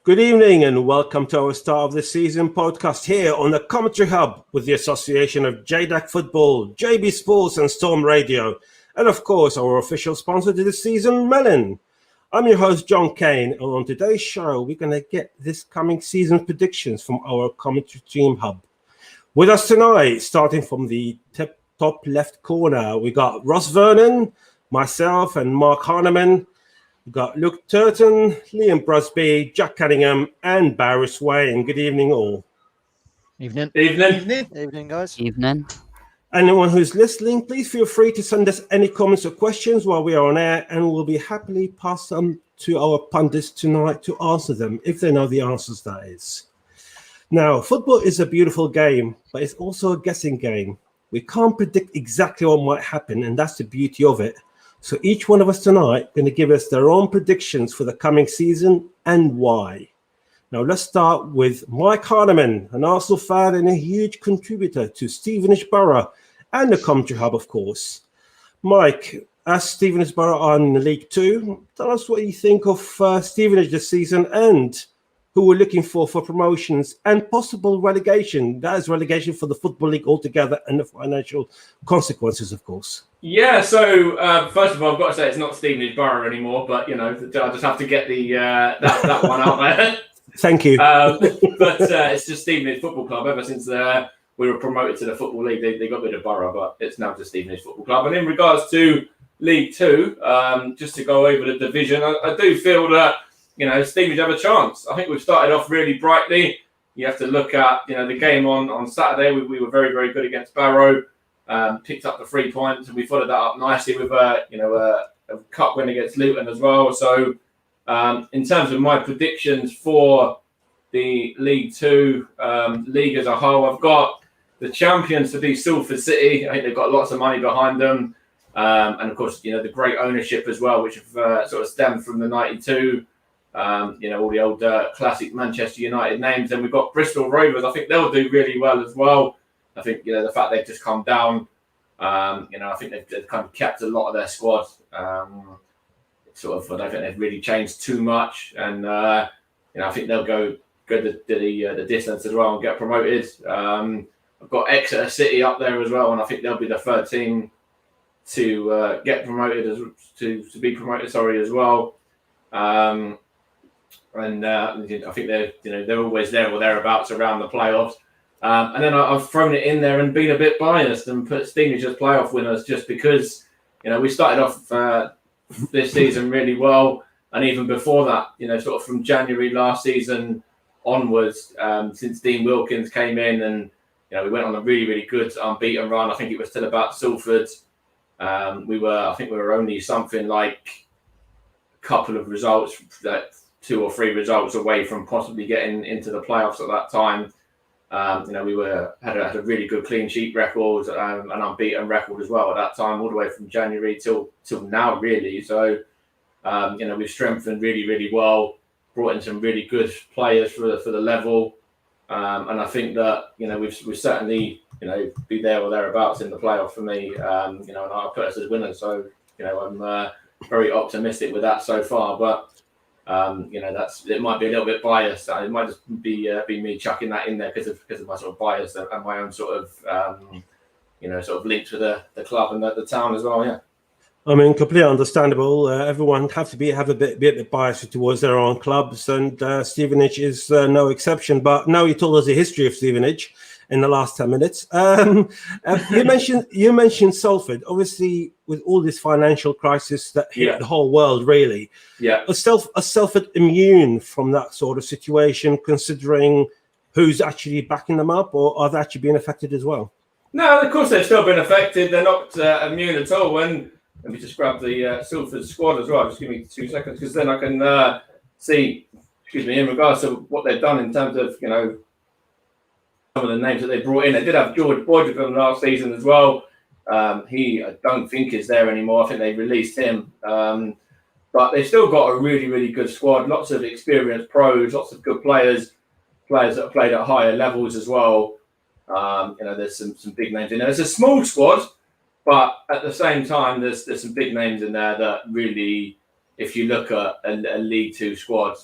Good evening and welcome to our Start of the Season podcast here on the Commentary Hub with the association of JDAC Football, JB Sports and Storm Radio, and of course our official sponsor to the season, Melon. I'm your host, John Kane, and on today's show we're going to get this coming season predictions from our Commentary Team Hub. With us tonight, starting from the top left corner, we got Ross Vernon, myself and Mark Harneman. We've got Luke Turton, Liam Brusby, Jack Cunningham, and Barry Swain. Good evening, all. Evening. Evening, guys. Evening. Anyone who's listening, please feel free to send us any comments or questions while we are on air, and we'll be happily pass them to our pundits tonight to answer them, if they know the answers, that is. Now, football is a beautiful game, but it's also a guessing game. We can't predict exactly what might happen, and that's the beauty of it. So each one of us tonight going to give us their own predictions for the coming season and why. Now let's start with Mike Harneman, an Arsenal fan and a huge contributor to Stevenage Borough and the Commentary Hub, of course. Mike, as Stevenage Borough are in League Two, tell us what you think of Stevenage this season and who we're looking for promotions and possible relegation. That is relegation for the Football League altogether and the financial consequences, of course. Yeah, so first of all, I've got to say it's not Stevenage Borough anymore, but, you know, I just have to get the that one out there. Thank you. But it's just Stevenage Football Club. Ever since we were promoted to the Football League, they got rid of Borough, but it's now just Stevenage Football Club. And in regards to League Two, just to go over the division, I do feel that, you know, Stevenage have a chance. I think we've started off really brightly. You have to look at, you know, the game on Saturday. We were very, very good against Barrow. Picked up the 3 points, and we followed that up nicely with a cup win against Luton as well. So, in terms of my predictions for the League Two league as a whole, I've got the champions to be Salford City. I think they've got lots of money behind them, and of course, you know, the great ownership as well, which have sort of stemmed from the '92. All the old classic Manchester United names. Then we've got Bristol Rovers. I think they'll do really well as well. I think, you know, the fact they've just come down, I think they've kind of kept a lot of their squad. I don't think they've really changed too much. And, I think they'll go the distance as well and get promoted. I've got Exeter City up there as well, and I think they'll be the third team to get promoted, to be promoted, as well. I think they're always there or thereabouts around the playoffs. And then I've thrown it in there and been a bit biased and put Stevenage as playoff winners just because, you know, we started off this season really well. And even before that, you know, sort of from January last season onwards, since Dean Wilkins came in and, you know, we went on a really, really good unbeaten run. I think it was till about Salford. We were only something like a couple of results, 2 or 3 results away from possibly getting into the playoffs at that time. We had a really good clean sheet record, an unbeaten record as well at that time, all the way from January till now, really. So, we've strengthened really, really well, brought in some really good players for the level, and I think that, you know, we've certainly, you know, be there or thereabouts in the playoff for me. And I put us as winners, so, you know, I'm very optimistic with that so far, but. It might be a little bit biased. It might just be me chucking that in there because of my sort of bias and my own sort of links with the club and the town as well. Yeah. I mean, completely understandable. Everyone have a bit biased towards their own clubs, and Stevenage is no exception. But now you told us the history of Stevenage in the last 10 minutes. You mentioned Salford, obviously, with all this financial crisis that hit the whole world, really. Yeah. Are Salford immune from that sort of situation, considering who's actually backing them up, or are they actually being affected as well? No, of course they've still been affected. They're not immune at all. And let me just grab the Salford squad as well. Just give me 2 seconds, because then I can see, in regards to what they've done in terms of, you know, some of the names that they brought in. They did have George Boyd with them last season as well. He, I don't think, is there anymore. I think they released him. But they've still got a really, really good squad. Lots of experienced pros, lots of good players that have played at higher levels as well. There's some big names in there. It's a small squad, but at the same time, there's some big names in there that really, if you look at a League Two squad,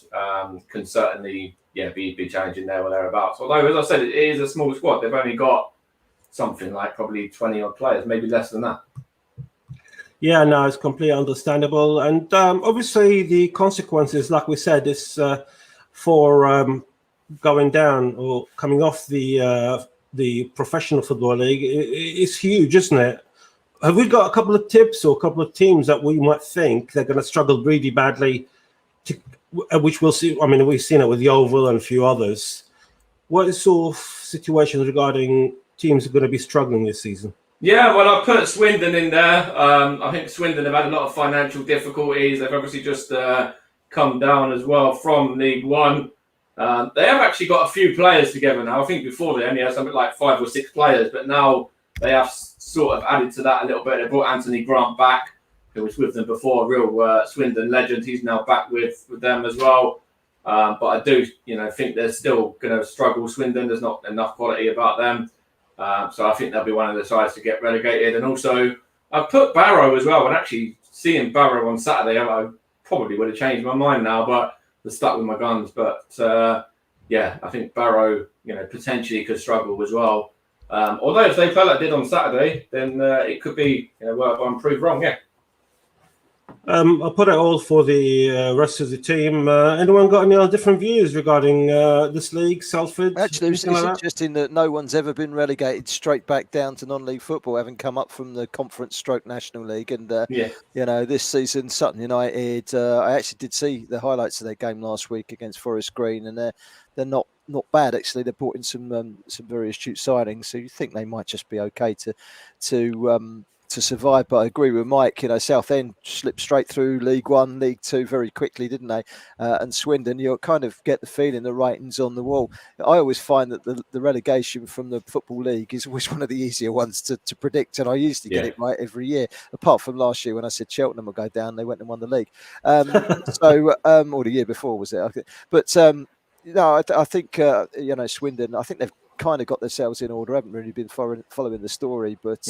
can certainly be challenging there or thereabouts. Although, as I said, it is a small squad. They've only got something like probably 20 odd players, maybe less than that. Yeah, no, it's completely understandable. And obviously the consequences, like we said, is for going down or coming off the professional football league is huge, isn't it? Have we got a couple of tips or a couple of teams that we might think they're going to struggle really badly, which we'll see? I mean, we've seen it with Yeovil and a few others. What is sort of situations regarding teams that are going to be struggling this season? Yeah, well, I put Swindon in there. I think Swindon have had a lot of financial difficulties. They've obviously just come down as well from League One. They have actually got a few players together now. I think before they only had something like 5 or 6 players, but now they have sort of added to that a little bit. They brought Anthony Grant back, who was with them before, a real Swindon legend. He's now back with them as well. But I do, think they're still going to struggle. Swindon, there's not enough quality about them. So I think they'll be one of the sides to get relegated. And also, I've put Barrow as well. And actually, seeing Barrow on Saturday, I probably would have changed my mind now, but I'm stuck with my guns. But I think Barrow, potentially could struggle as well. Although if they play like they did on Saturday, then it could be, well, I'm proved wrong. Yeah. I'll put it all for the rest of the team. Anyone got any other different views regarding this league, Salford? Actually, it's interesting that no one's ever been relegated straight back down to non-league football, having come up from the Conference / National League. And, this season, Sutton United, I actually did see the highlights of their game last week against Forest Green, and they're not bad, actually. They've brought in some very astute signings, so you think they might just be okay to survive. But I agree with Mike. Southend slipped straight through League One, League Two very quickly, didn't they? And Swindon, you kind of get the feeling the writing's on the wall. I always find that the relegation from the Football League is always one of the easier ones to predict, and I used to get it right every year, apart from last year when I said Cheltenham would go down. They went and won the league. Or the year before, was it? But I think Swindon, I think they've kind of got themselves in order. I haven't really been following the story, but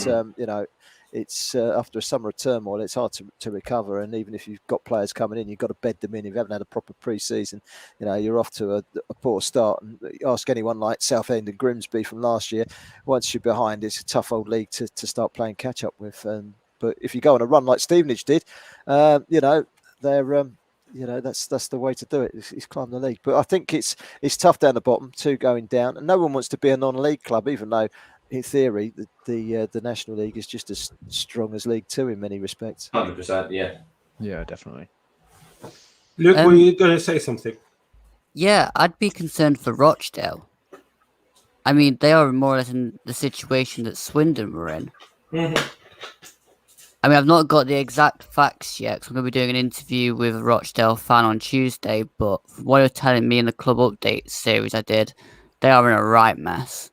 it's after a summer of turmoil, it's hard to recover. And even if you've got players coming in, you've got to bed them in. If you haven't had a proper pre-season, you're off to a poor start. And ask anyone like Southend and Grimsby from last year, once you're behind, it's a tough old league to start playing catch up with. But if you go on a run like Stevenage did, they're that's the way to do it. It's climb the league. But I think it's tough down the bottom, 2 going down, and no one wants to be a non-league club, even though in theory the National League is just as strong as League Two in many respects. 100%, yeah, definitely. Luke, were you going to say something? Yeah, I'd be concerned for Rochdale. I mean, they are more or less in the situation that Swindon were in. Mm-hmm. I mean, I've not got the exact facts yet, because I'm going to be doing an interview with a Rochdale fan on Tuesday, but from what you're telling me in the Club Update series I did, they are in a right mess.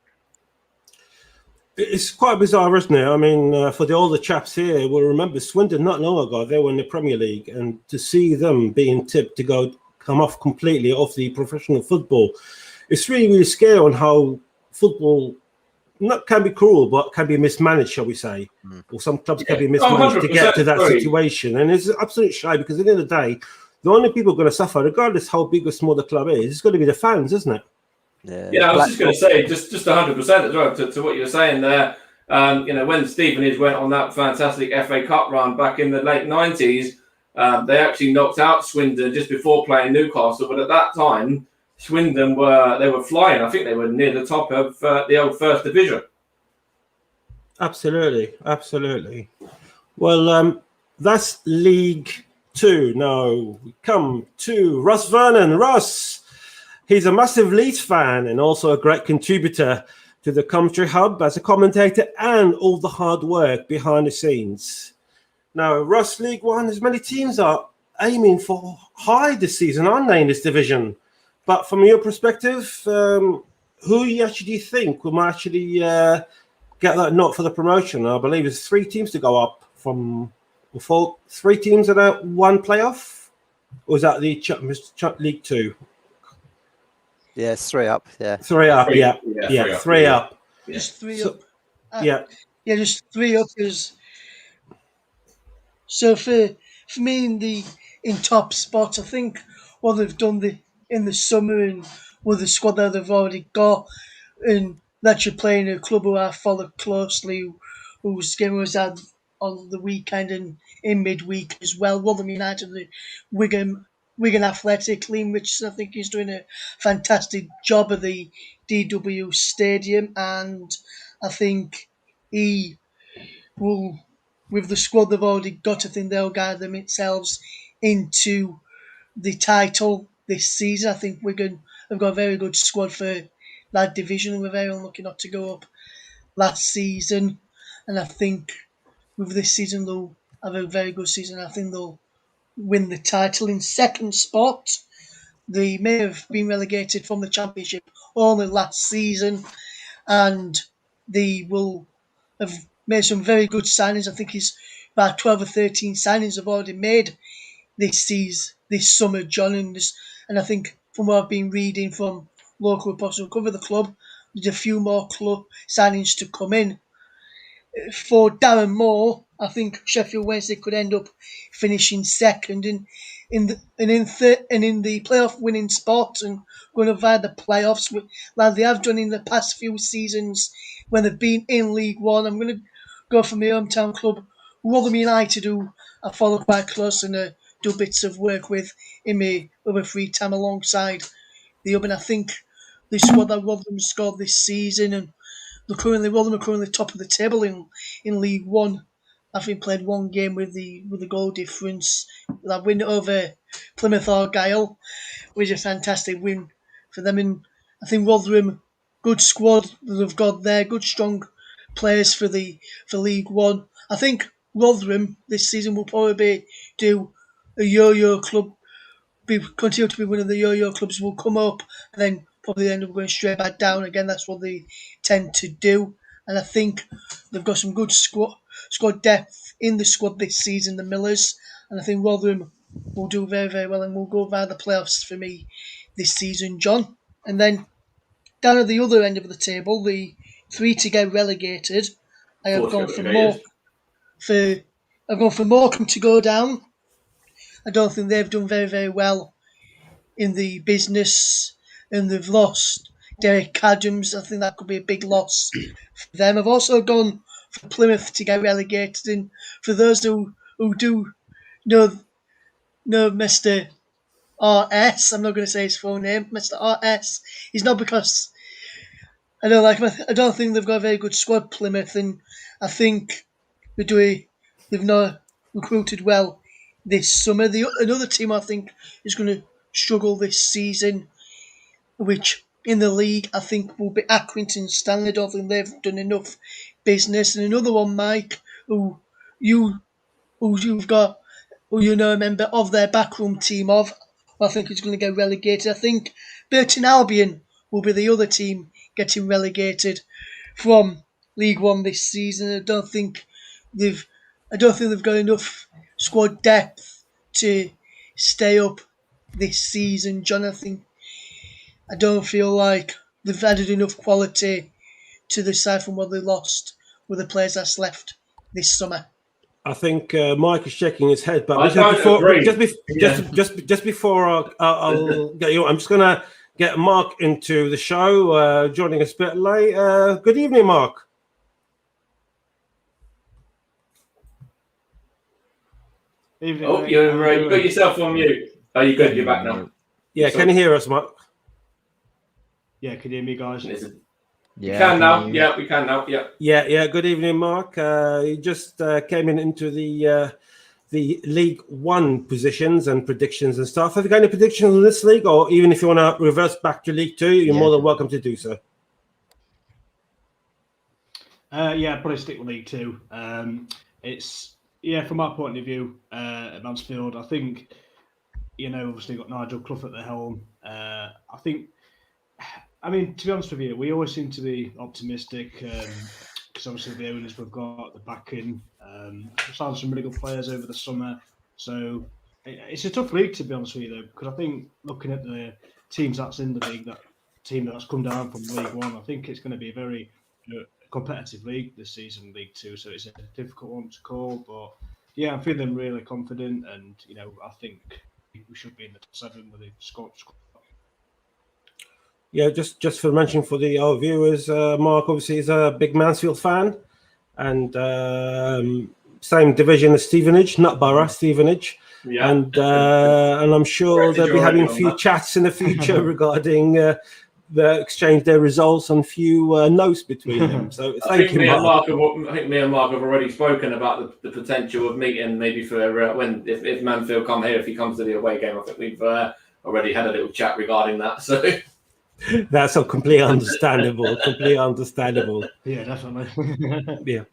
It's quite bizarre, isn't it? I mean, for the older chaps here, will remember Swindon not long ago, they were in the Premier League, and to see them being tipped to come off completely off the professional football, it's really, really scary on how football can be cruel, but can be mismanaged, shall we say. Or some clubs can be mismanaged to get to that situation. And it's absolute shy, because at the end of the day, the only people going to suffer, regardless how big or small the club is going to be the fans, isn't it? Yeah, I was just going to say, just 100% as well to what you're saying there. When Stevenage went on that fantastic FA Cup run back in the late 90s, they actually knocked out Swindon just before playing Newcastle. But at that time, Swindon were flying. I think they were near the top of the old First Division. Absolutely. Well, that's League Two. Now we come to Russ Vernon. Russ, he's a massive Leeds fan and also a great contributor to the TCHub as a commentator and all the hard work behind the scenes. Now, Russ, League One, as many teams are aiming for high this season, aren't they, in this division? But from your perspective, who you actually think will actually get that nod for the promotion? I believe there's 3 teams to go up from 3 teams at that one playoff? Or is that the League Two? Yeah, it's 3 up. Yeah, 3 up. Yeah, 3 up. Just 3 up. Just 3 up is. So for me in in top spots. I think what they've done in the summer and with the squad that they've already got, and that you're playing a club who I follow closely, whose game was had on the weekend and in midweek as well. Rotherham United, the Wigan Athletic League, which I think is doing a fantastic job at the DW Stadium, and I think he will, with the squad they've already got, I think they'll guide themselves into the title this season. I think Wigan have got a very good squad for that division. We're very unlucky not to go up last season, and I think with this season they'll have a very good season. I think they'll win the title. In second spot, they may have been relegated from the Championship only last season, and they will have made some very good signings. I think it's about 12 or 13 signings have already made this summer, John, and I think from what I've been reading from local reporters who cover the club, there's a few more club signings to come in. For Darren Moore, I think Sheffield Wednesday could end up finishing second in the playoff winning spot and going to via the playoffs like they have done in the past few seasons when they've been in League One. I'm going to go for my hometown club, Rotherham United, who I follow quite close and do bits of work with in my other free time alongside the other. And I think the squad that Rotherham scored this season, and Rotherham are currently top of the table in League One. Having played one game with the goal difference, that win over Plymouth Argyle was a fantastic win for them. And I think Rotherham, good squad that they've got there, good strong players for League One. I think Rotherham this season will probably do a yo-yo club, continue to be one of the yo-yo clubs, will come up and then probably end up going straight back down again. That's what they tend to do. And I think they've got some good squad depth in the squad this season, the Millers. And I think Rotherham will do very, very well and will go via the playoffs for me this season, John. And then down at the other end of the table, the three to get relegated, I have gone for Morecambe to go down. I don't think they've done very, very well in the business, and they've lost Derek Adams. I think that could be a big loss for them. I've also gone for Plymouth to get relegated, and for those who do know Mr. RS, I'm not going to say his full name, Mr. RS, he's not because I don't think they've got a very good squad, Plymouth, and I think they've not recruited well this summer. Another team I think is going to struggle this season, which in the league I think will be Accrington Stanley. I don't think they've done enough business. And another one, Mike, who you've got, who you know a member of their backroom team of, I think is going to get relegated. I think Burton Albion will be the other team getting relegated from League One this season. I don't think they've got enough squad depth to stay up this season, Jonathan. I don't feel like they've added enough quality to the side from what they lost with the players that's left this summer. I think Mike is shaking his head, but just before I'll get you, I'm just going to get Mark into the show, joining us a bit late. Good evening, Mark. Evening, you're right. You've got yourself on mute. Oh, you're good. You're back now. Yeah, can you hear us, Mark? Yeah, can you hear me, guys? Yeah, we can now. Yeah, we can now. Yeah. Yeah. Good evening, Mark. You just came into the League One positions and predictions and stuff. Have you got any predictions on this league, or even if you want to reverse back to League Two, you're more than welcome to do so. I'd probably stick with League Two. From my point of view, at Mansfield, I think, obviously got Nigel Clough at the helm. To be honest with you, we always seem to be optimistic because obviously the owners we've got, the backing, we've signed some really good players over the summer. So it's a tough league, to be honest with you, though, because I think looking at the teams that's in the league, that team that's come down from League One, I think it's going to be a very competitive league this season, League Two. So it's a difficult one to call, but Yeah, I'm feeling really confident, and I think we should be in the top 7 with the squad. Yeah, just for mentioning for our viewers, Mark obviously is a big Mansfield fan, and same division as Stevenage, not Borough, Stevenage. Yeah. And I'm sure they'll be having a few chats in the future regarding the exchange their results and few notes between them. So thank you, Mark. I think me and Mark have already spoken about the potential of meeting maybe for if Mansfield come here, if he comes to the away game. I think we've already had a little chat regarding that. So that's completely understandable. Completely understandable. Yeah, definitely. Yeah.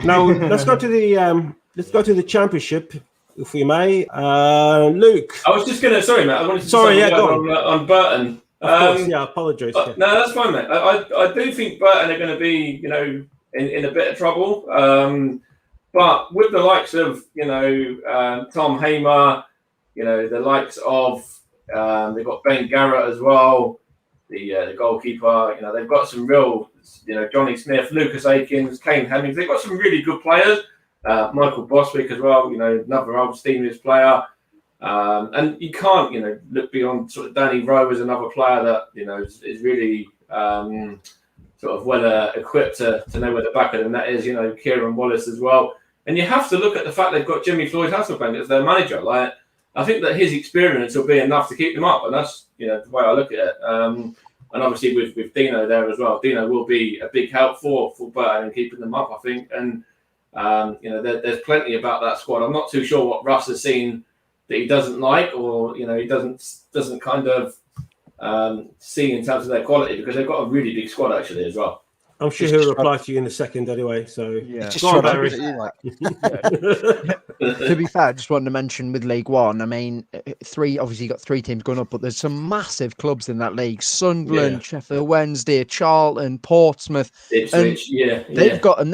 Now let's go to the championship, if we may. Luke. I was just gonna. Sorry, Matt. I wanted to say on Burton. Of course, yeah. Apologies. Yeah. No, that's fine, mate. I do think Burton are going to be, in a bit of trouble. But with the likes of, Tom Hamer, the likes of, they've got Ben Garrett as well, the goalkeeper. They've got some real, Johnny Smith, Lucas Akins, Kane Hemmings. They've got some really good players. Michael Boswick as well, another old Stevenage player. And you can't, look beyond sort of Danny Rowe as another player that, is really sort of well equipped to know where the back of the net is, Kieran Wallace as well. And you have to look at the fact they've got Jimmy Floyd-Hasselbank as their manager. Like, I think that his experience will be enough to keep them up. And that's, the way I look at it. And obviously with Dino there as well, Dino will be a big help for Burton and keeping them up, I think. And, there's plenty about that squad. I'm not too sure what Russ has seen that he doesn't like, or he doesn't kind of see in terms of their quality, because they've got a really big squad actually as well. I'm sure he'll reply to you in a second anyway. So yeah, to be fair, I just wanted to mention with League One. I mean, obviously you got 3 teams going up, but there's some massive clubs in that league: Sunderland, Sheffield Wednesday, Charlton, Portsmouth. Ipswich, they've got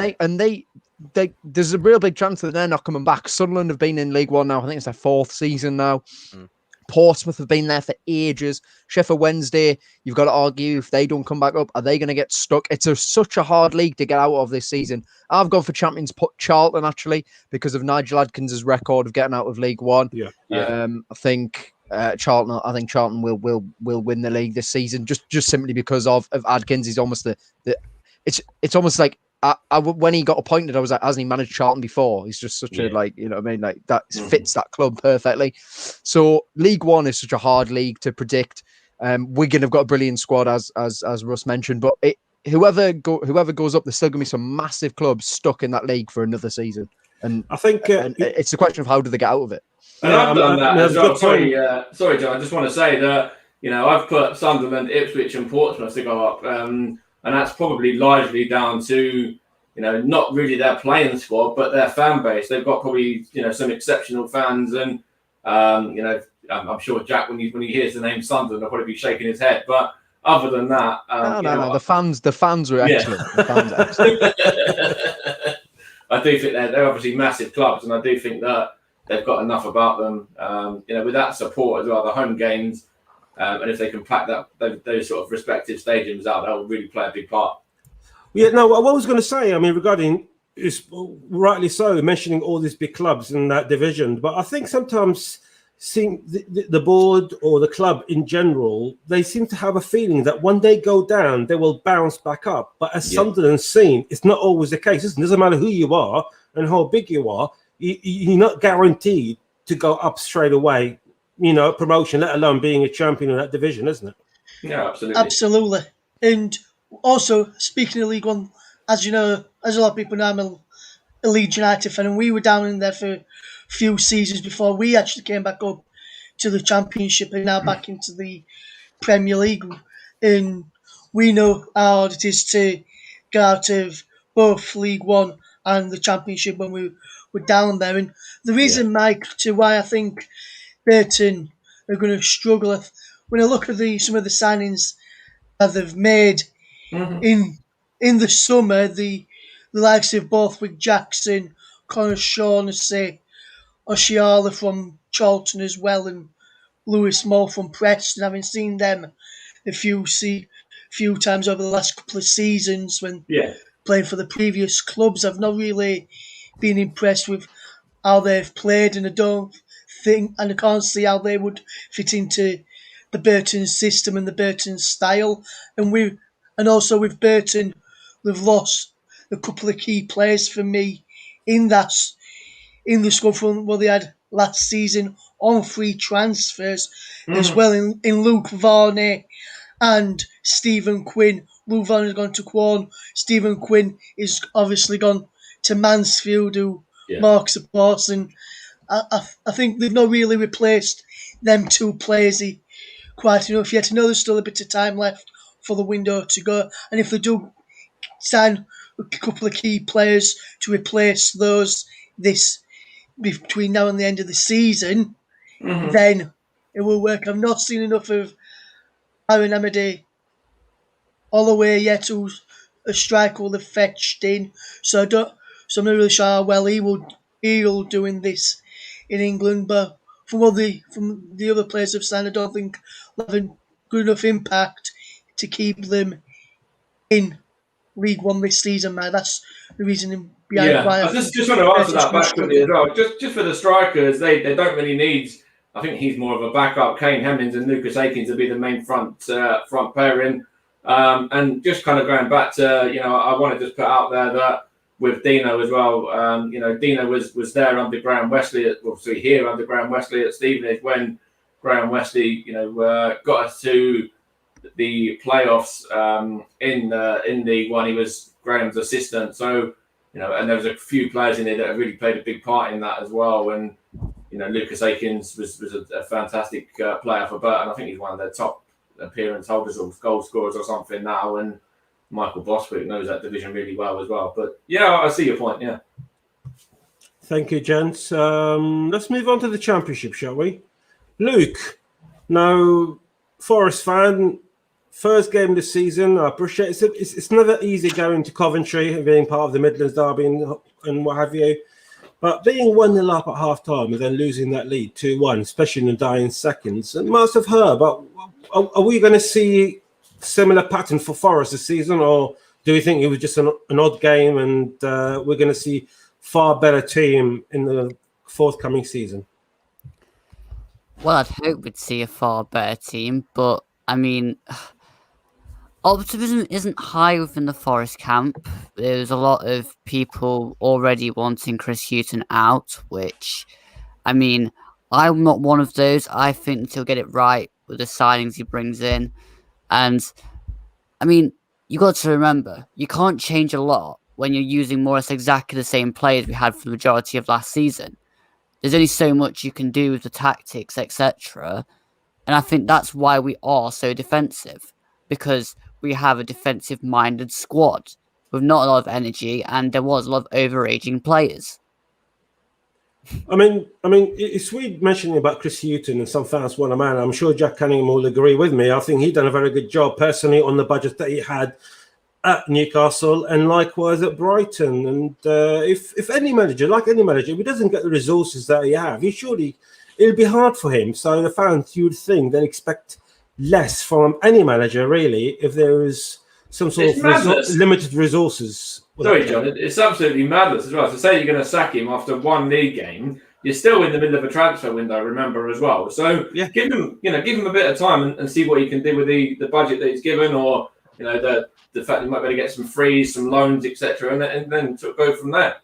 there's a real big chance that they're not coming back. Sunderland have been in League One now. I think it's their 4th season now. Portsmouth have been there for ages. Sheffield Wednesday, you've got to argue, if they don't come back up, are they going to get stuck? It's such a hard league to get out of this season. I've gone for champions Charlton, actually, because of Nigel Adkins' record of getting out of League One. I think Charlton will win the league this season, just simply because of Adkins. He's almost it's almost like when he got appointed, I was like, hasn't he managed Charlton before? He's just such a that fits that club perfectly. So League One is such a hard league to predict. Wigan have got a brilliant squad, as Russ mentioned, but whoever goes up, there's still going to be some massive clubs stuck in that league for another season. And I think it's a question of how do they get out of it. And I've done that as well. Sorry, John. I just want to say that I've put Sunderland, Ipswich, and Portsmouth to go up. And that's probably largely down to, not really their playing squad, but their fan base. They've got probably, some exceptional fans. And, I'm sure Jack, when he hears the name Sunderland, will probably be shaking his head. But other than that... No. The fans were excellent. The fans are excellent. I do think they're obviously massive clubs. And I do think that they've got enough about them, with that support as well, the home games. And if they can pack those sort of respective stadiums out, that will really play a big part. Yeah, no, what I was going to say, I mean, regarding, is rightly so, mentioning all these big clubs in that division, but I think sometimes seeing the board or the club in general, they seem to have a feeling that when they go down, they will bounce back up. But as Sunderland's seen, it's not always the case. It doesn't matter who you are and how big you are, you're not guaranteed to go up straight away. Promotion, let alone being a champion in that division, isn't it? Yeah, absolutely. Absolutely. And also, speaking of League One, as you know, as a lot of people know, I'm a Leeds United fan, and we were down in there for a few seasons before we actually came back up to the Championship and now back into the Premier League. And we know how hard it is to get out of both League One and the Championship when we were down there. And the reason, Mike, to why I think Burton are going to struggle. When I look at some of the signings that they've made in the summer, the likes of Borthwick Jackson, Connor Shaughnessy, Oshiala from Charlton as well, and Lewis Moore from Preston. Having seen them a few times over the last couple of seasons when playing for the previous clubs, I've not really been impressed with how they've played, and I can't see how they would fit into the Burton system and the Burton style. And also with Burton, they've lost a couple of key players for me in the squad from what they had last season on free transfers as well in Luke Varney and Stephen Quinn. Luke Varney's gone to Quorn. Stephen Quinn is obviously gone to Mansfield, who marks a course, and I think they've not really replaced them two players quite enough yet. I know there's still a bit of time left for the window to go, and if they do sign a couple of key players to replace those between now and the end of the season, then it will work. I've not seen enough of Aaron Amade Holloway yet, who's a striker will have fetched in, so I'm not really sure how well he'll do in this in England. But from the other players have signed, I don't think they'll have a good enough impact to keep them in League One this season, man. That's the reason behind why I just want to answer that back quickly as well. Just for the strikers, they don't really need. I think he's more of a backup. Kane Hemmings and Lucas Akins will be the main front pairing. And just kind of going back to, I want to just put out there that with Dino as well, Dino was there under Graham Wesley, here under Graham Wesley at Stevenage when Graham Wesley, got us to the playoffs in League One. He was Graham's assistant. So, and there was a few players in there that have really played a big part in that as well. And, Lucas Akins was a fantastic player for Burton. I think he's one of their top appearance holders or goal scorers or something now. And Michael Bostwick knows that division really well as well. But, I see your point, yeah. Thank you, gents. Let's move on to the Championship, shall we? Luke, now, Forest fan, first game this season. I appreciate it. It's never easy going to Coventry, being part of the Midlands Derby and what have you. But being 1-0 up at half-time and then losing that lead 2-1, especially in the dying seconds, it must have hurt. But are we going to see similar pattern for Forest this season, or do you think it was just an odd game and we're going to see far better team in the forthcoming season? Well, I'd hope we'd see a far better team, but I mean, optimism isn't high within the Forest camp. There's a lot of people already wanting Chris Hughton out, which, I mean, I'm not one of those. I think he'll get it right with the signings he brings in. And, I mean, you got to remember, you can't change a lot when you're using more or less exactly the same players we had for the majority of last season. There's only so much you can do with the tactics, etc. And I think that's why we are so defensive, because we have a defensive-minded squad with not a lot of energy, and there was a lot of overaging players. I mean, it's weird mentioning about Chris Hughton and some fans want a man. I'm sure Jack Cunningham will agree with me. I think he done a very good job personally on the budget that he had at Newcastle and likewise at Brighton. And if any manager, if he doesn't get the resources that he have, it'll be hard for him. So the fans, you would think, they expect less from any manager, really, if there is some sort of limited resourses. Sorry, John, it's absolutely madness as well. So say you're going to sack him after one league game, you're still in the middle of a transfer window, remember, as well. So give him a bit of time and see what he can do with the budget that he's given, or the fact he might be able to get some frees, some loans, etc., and then sort of go from there.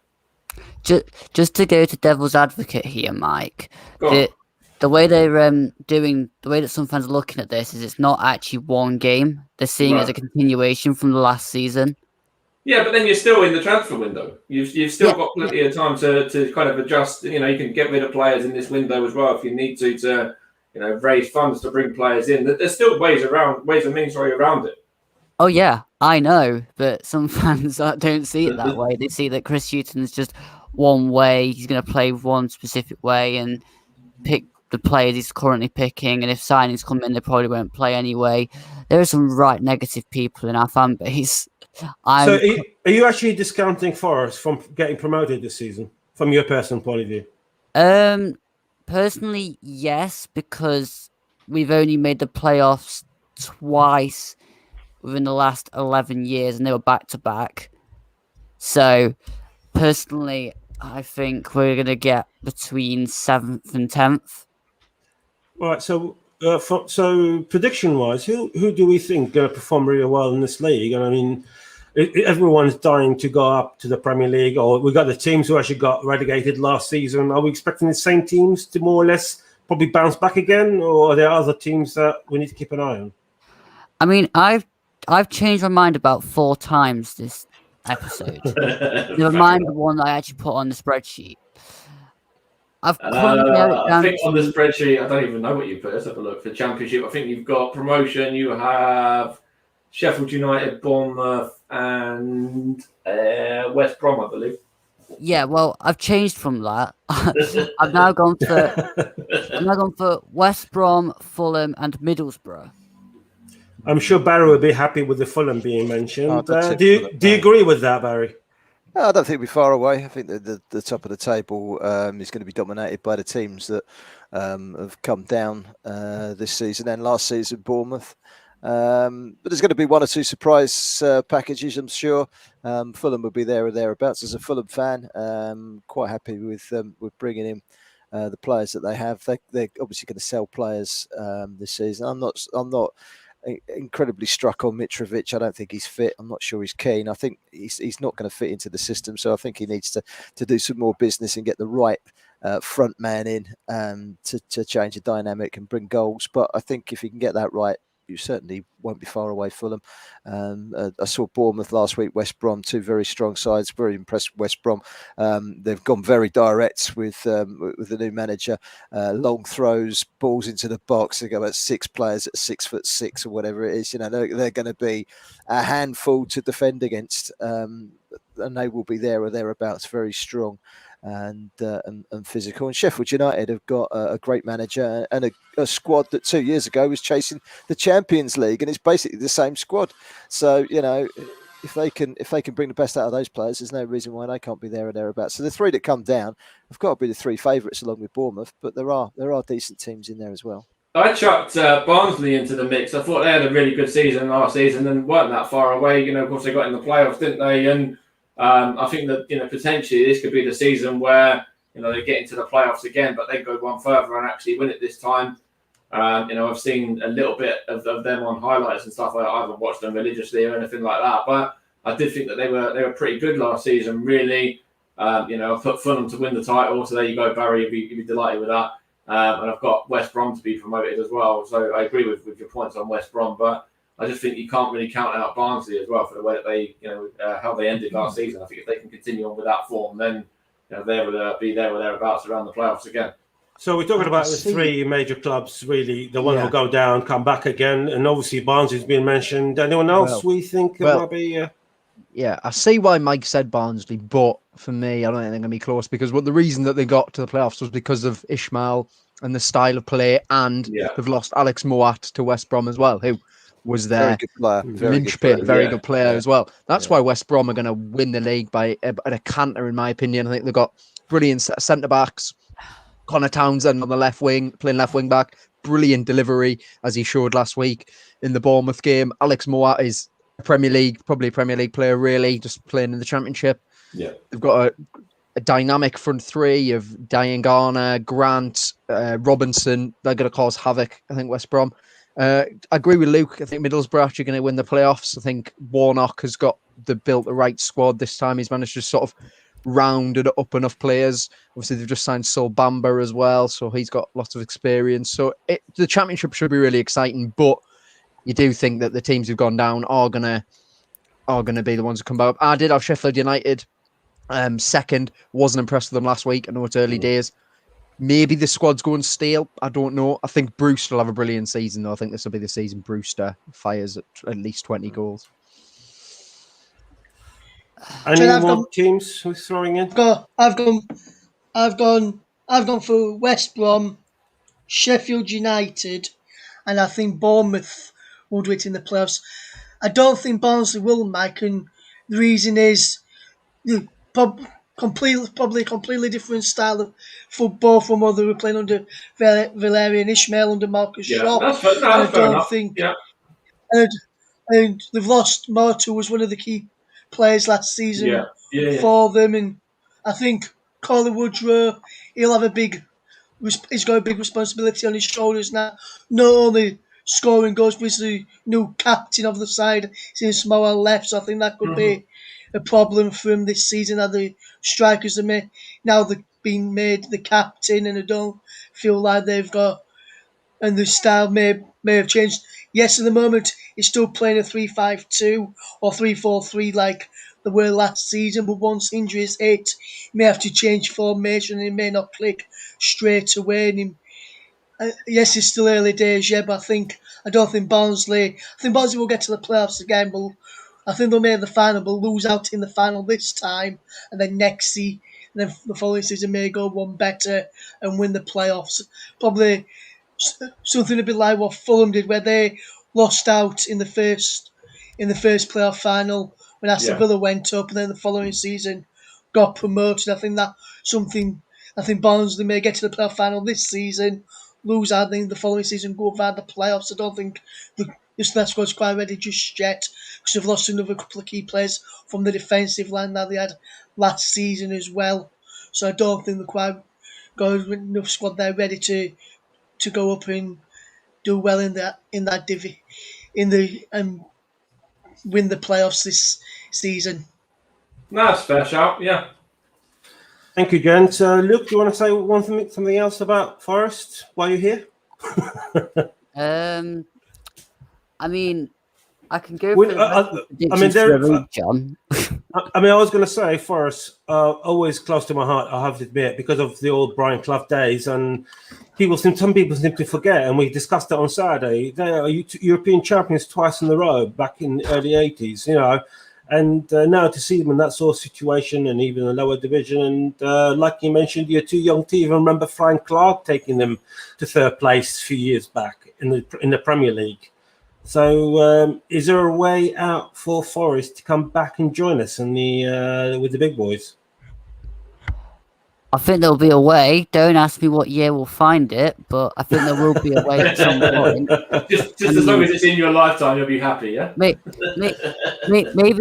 Just to go to devil's advocate here, Mike. The way they're the way that some fans are looking at this is it's not actually one game. They're seeing it as a continuation from the last season. Yeah, but then you're still in the transfer window. You've still got plenty of time to kind of adjust. You can get rid of players in this window as well if you need to raise funds to bring players in. There's still ways and means around it. Oh yeah, I know, but some fans don't see it that way. They see that Chris Hughton is just one way. He's going to play one specific way and pick the players he's currently picking, and if signings come in, they probably won't play anyway. There are some right negative people in our fan base. So are you actually discounting Forest from getting promoted this season, from your personal point of view? Personally, yes, because we've only made the playoffs twice within the last 11 years, and they were back-to-back. So, personally, I think we're going to get between 7th and 10th. Right. So, so prediction-wise, who do we think going to perform really well in this league? And I mean, everyone's dying to go up to the Premier League, or we got the teams who actually got relegated last season. Are we expecting the same teams to more or less probably bounce back again, or are there other teams that we need to keep an eye on? I mean, I've changed my mind about 4 times this episode. Never mind the one that I actually put on the spreadsheet. I've I think on the spreadsheet, I don't even know what you put. Let's have a look. For Championship, I think you've got promotion. You have Sheffield United, Bournemouth, and West Brom, I believe. Yeah, well, I've changed from that. I've now gone for West Brom, Fulham, and Middlesbrough. I'm sure Barry will be happy with the Fulham being mentioned. Do you agree with that, Barry? No, I don't think we're far away. I think that the top of the table is going to be dominated by the teams that have come down this season and last season, Bournemouth. But there's going to be 1 or 2 surprise packages, I'm sure. Fulham will be there or thereabouts. As a Fulham fan, quite happy with bringing in the players that they have. They're obviously going to sell players this season. I'm not incredibly struck on Mitrovic. I don't think he's fit. I'm not sure he's keen. I think he's not going to fit into the system. So I think he needs to do some more business and get the right front man in to change the dynamic and bring goals. But I think if he can get that right, you certainly won't be far away, Fulham. I saw Bournemouth last week, West Brom, 2 very strong sides. Very impressed with West Brom. They've gone very direct with the new manager. Long throws, balls into the box. They go about 6 players at 6'6" or whatever it is. You know, they're going to be a handful to defend against, and they will be there or thereabouts. Very strong and physical. And Sheffield United have got a great manager and a squad that 2 years ago was chasing the Champions League, and it's basically the same squad. So you know, if they can bring the best out of those players, there's no reason why they can't be there or thereabouts. So the 3 that come down have got to be the 3 favourites along with Bournemouth, but there are decent teams in there as well. I chucked Barnsley into the mix. I thought they had a really good season last season and weren't that far away. You know, of course they got in the playoffs, didn't they? And I think that, you know, potentially this could be the season where, you know, they get into the playoffs again, but they go one further and actually win it this time. You know, I've seen a little bit of them on highlights and stuff. I haven't watched them religiously or anything like that, but I did think that they were pretty good last season. Really, you know, I've put Fulham to win the title, so there you go, Barry. You'd be delighted with that. And I've got West Brom to be promoted as well. So I agree with your points on West Brom, but I just think you can't really count out Barnsley as well for the way that they, you know, how they ended last season. I think if they can continue on with that form, then, you know, they will be there or thereabouts around the playoffs again. So we're talking about the 3 major clubs, really. The one will go down, come back again, and obviously Barnsley's been mentioned. Anyone else we think might be? Yeah, I see why Mike said Barnsley, but for me, I don't think they're going to be close because the reason that they got to the playoffs was because of Ishmael and the style of play, and they've lost Alex Moat to West Brom as well, who was their linchpin, very good player as well. That's why West Brom are going to win the league by a canter, in my opinion. I think they've got brilliant centre-backs. Connor Townsend on the left wing, playing left wing back. Brilliant delivery, as he showed last week in the Bournemouth game. Alex Moat is probably a Premier League player, really, just playing in the Championship. Yeah, they've got a dynamic front 3 of Diane Garner, Grant, Robinson. They're going to cause havoc, I think, West Brom. I agree with Luke. I think Middlesbrough are actually going to win the playoffs. I think Warnock has built the right squad this time. He's managed to sort of rounded up enough players. Obviously, they've just signed Sol Bamba as well, so he's got lots of experience. So the Championship should be really exciting, but you do think that the teams who've gone down are gonna be the ones who come back up. I did have Sheffield United second. Wasn't impressed with them last week. I know it's early days. Maybe the squad's going stale. I don't know. I think Brewster will have a brilliant season, though. I think this will be the season Brewster fires at least 20 goals. Any more teams who's throwing in? I've gone for West Brom, Sheffield United, and I think Bournemouth will do it in the playoffs. I don't think Barnsley will, Mike, and the reason is probably a completely different style of football from what they were playing under Valerian Ishmael, under Marcus Shaw. That's fair enough. And they've lost Morto, who was one of the key players last season for them, and I think Colin Woodrow, he's got a big responsibility on his shoulders now. Not only scoring goals, but he's the new captain of the side since Moa left. So I think that could be a problem for him this season. That the strikers are now they've been made the captain, and I don't feel like they've got. And the style may have changed. Yes, at the moment he's still playing a 3-5-2 or 3-4-3 like they were last season. But once injuries hit, he may have to change formation, and it may not click straight away. And yes, it's still early days, yeah, but I don't think Barnsley. I think Barnsley will get to the playoffs again, but I think they'll make the final, but lose out in the final this time, and then then the following season may go one better and win the playoffs. Probably something a bit like what Fulham did, where they lost out in the first playoff final when Aston Villa went up, and then the following season got promoted. I think that something. I think Barnsley may get to the playoff final this season, lose out in the following season, go via the playoffs. I don't think this squad's quite ready just yet, because they've lost another couple of key players from the defensive line that they had last season as well. So I don't think they're quite got enough squad there ready to go up and do well in that divvy, win the playoffs this season. No, that's a fair shout. Yeah. Thank you, gents. Luke, do you want to say something else about Forest while you're here? I mean, I can go for John. I was going to say Forest, always close to my heart, I have to admit, because of the old Brian Clough days, and some people seem to forget, and we discussed it on Saturday. They are European champions twice in a row back in the early 80s, and now to see them in that sort of situation, and even a lower division, and like you mentioned, you're too young to even remember Frank Clark taking them to third place a few years back in the Premier League. So, is there a way out for Forest to come back and join us with the big boys? I think there'll be a way. Don't ask me what year we'll find it, but I think there will be a way at some point. Just as long as it's in your lifetime, you'll be happy, yeah? Maybe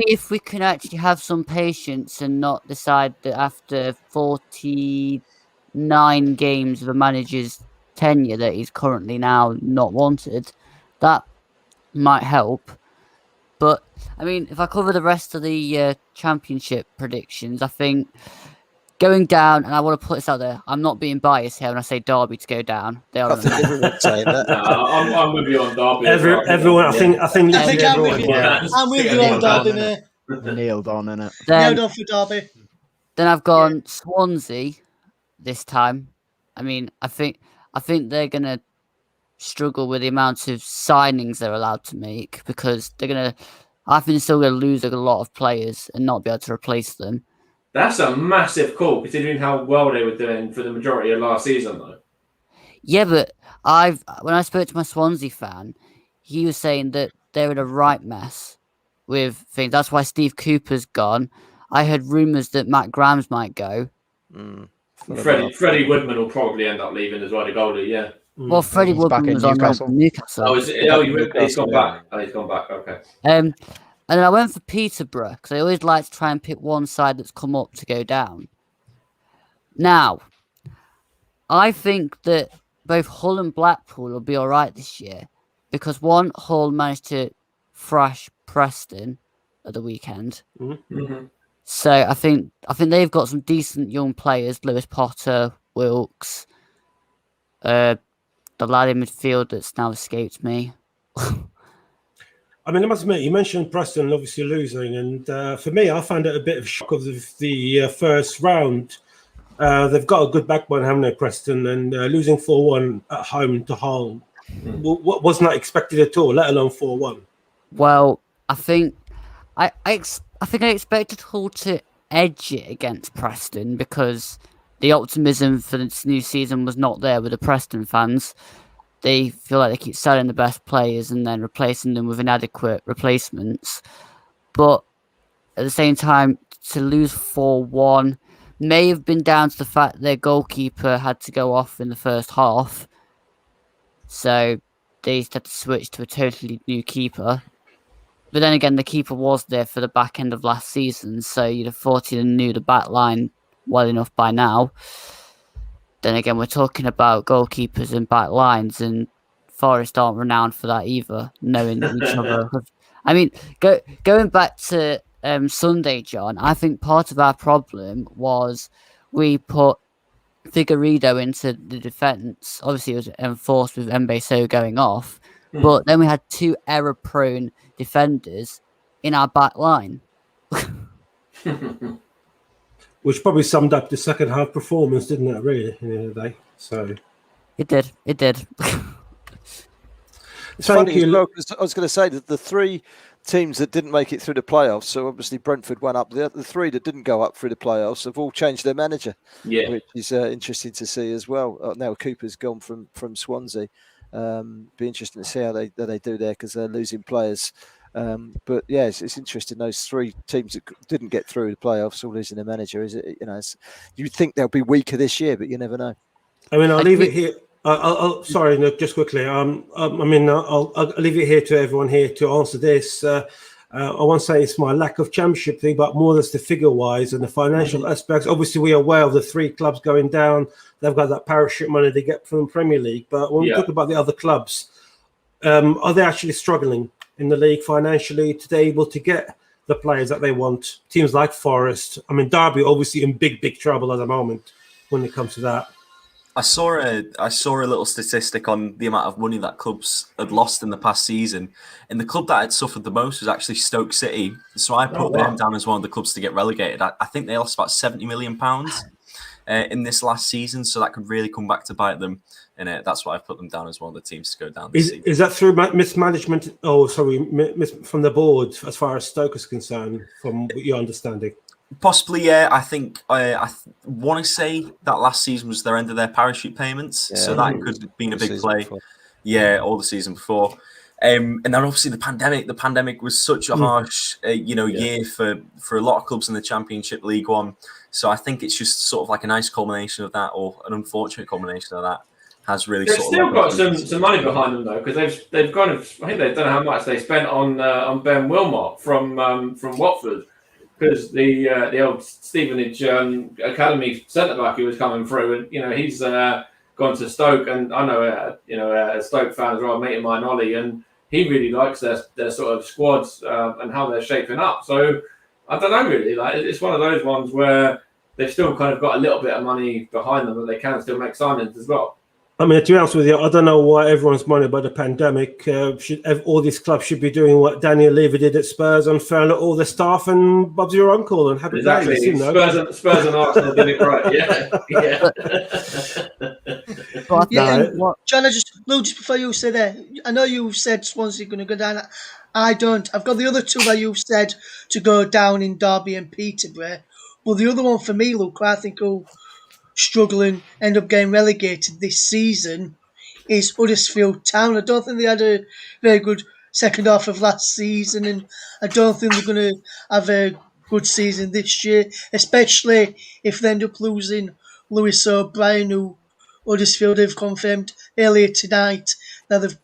if we can actually have some patience and not decide that after 49 games of a manager's tenure that he's currently now not wanted, that might help. But I mean, if I cover the rest of the championship predictions, I think going down, and I want to put this out there, I'm not being biased here when I say Derby to go down. They are. I think everyone's saying that. I'm with you on Derby. Everyone, I think I'm with you. I'm with you on Derby, mate. Nailed on, innit? Nailed on for Derby. Then I've gone Swansea this time. I mean, I think they're gonna struggle with the amount of signings they're allowed to make, because I think they're still gonna lose a lot of players and not be able to replace them. That's a massive call, considering how well they were doing for the majority of last season, though. Yeah, but when I spoke to my Swansea fan, he was saying that they're in a right mess with things. That's why Steve Cooper's gone. I heard rumours that Matt Grimes might go. Freddie Woodman will probably end up leaving as well, the goalie, yeah. Well, Freddie Woodman was Newcastle. on Newcastle. He's gone back. Oh, he's gone back, okay. And then I went for Peterborough, because I always like to try and pick one side that's come up to go down. Now, I think that both Hull and Blackpool will be all right this year, because one, Hull managed to thrash Preston at the weekend. Mm-hmm. So I think they've got some decent young players, Lewis Potter, Wilkes, the lad in midfield that's now escaped me. I mean, I must admit, you mentioned Preston obviously losing, and for me, I found it a bit of a shock of the first round. They've got a good backbone, haven't they, Preston? And losing 4-1 at home to Hull was not expected at all, let alone 4-1. Well, I think I expected Hull to edge it against Preston, because the optimism for this new season was not there with the Preston fans. They feel like they keep selling the best players and then replacing them with inadequate replacements. But at the same time, to lose 4-1 may have been down to the fact their goalkeeper had to go off in the first half. So they just had to switch to a totally new keeper. But then again, the keeper was there for the back end of last season, so you'd have thought he knew the back line well enough by now. Then again, we're talking about goalkeepers and back lines, and Forest aren't renowned for that either, knowing each other. I mean, going back to Sunday, John, I think part of our problem was we put Figueiredo into the defence. Obviously, it was enforced with Mbeso going off, but then we had two error-prone defenders in our back line. Which probably summed up the second half performance, didn't it, really, at the end of the day? So It did. It's funny as well, 'cause I was going to say that the three teams that didn't make it through the playoffs, so obviously Brentford went up. The three that didn't go up through the playoffs have all changed their manager, which is interesting to see as well. Now Cooper's gone from Swansea. Be interesting to see how they do there, because they're losing players. But yeah, it's interesting. Those three teams that didn't get through the playoffs all losing their manager. Is it? You'd think they'll be weaker this year, but you never know. I mean, I'll leave it here. I'll sorry, no, just quickly. I mean, I'll leave it here to everyone here to answer this. I won't say it's my lack of championship thing, but more that's the figure-wise and the financial aspects. Obviously, we are aware of the three clubs going down. They've got that parachute money they get from the Premier League. But when we talk about the other clubs, are they actually struggling in the league financially to be able to get the players that they want? Teams like Forest, I mean, Derby obviously in big trouble at the moment when it comes to that. I saw a little statistic on the amount of money that clubs had lost in the past season, and the club that had suffered the most was actually Stoke City. So I put them down as one of the clubs to get relegated. I think they lost about £70 million in this last season, so that could really come back to bite them. And that's why I've put them down as one of the teams to go down this season. Is that through mismanagement? Oh, sorry, from the board as far as Stoke is concerned, from your understanding? Possibly, yeah. I think I want to say that last season was their end of their parachute payments, so that could have been a big play. Before. Yeah, all the season before. And then obviously the pandemic. The pandemic was such a harsh, year for a lot of clubs in the Championship League One. So I think it's just sort of like a nice culmination of that, or an unfortunate culmination of that, has really. They've still got some money behind them though, because they've kind of, I think they've done how much they spent on Ben Wilmot from Watford. Because the old Stevenage Academy centre back who was coming through, and he's gone to Stoke, and I know a Stoke fan as well, mate of mine, Ollie, and he really likes their sort of squads and how they're shaping up. So I don't know really, like it's one of those ones where they've still kind of got a little bit of money behind them, but they can still make signings as well. I mean, to be honest with you, I don't know why everyone's moaning about the pandemic. All these clubs should be doing what Daniel Levy did at Spurs and furlough all the staff and Bob's your uncle and happy exactly. Spurs and Arsenal did it right. John, just before you say that, I know you said Swansea going to go down. I don't. I've got the other two that you've said to go down in Derby and Peterborough. But the other one for me, Luke, I think will struggling, end up getting relegated this season, is Huddersfield Town. I don't think they had a very good second half of last season, and I don't think they're going to have a good season this year, especially if they end up losing Lewis O'Brien, who Huddersfield have confirmed earlier tonight that they've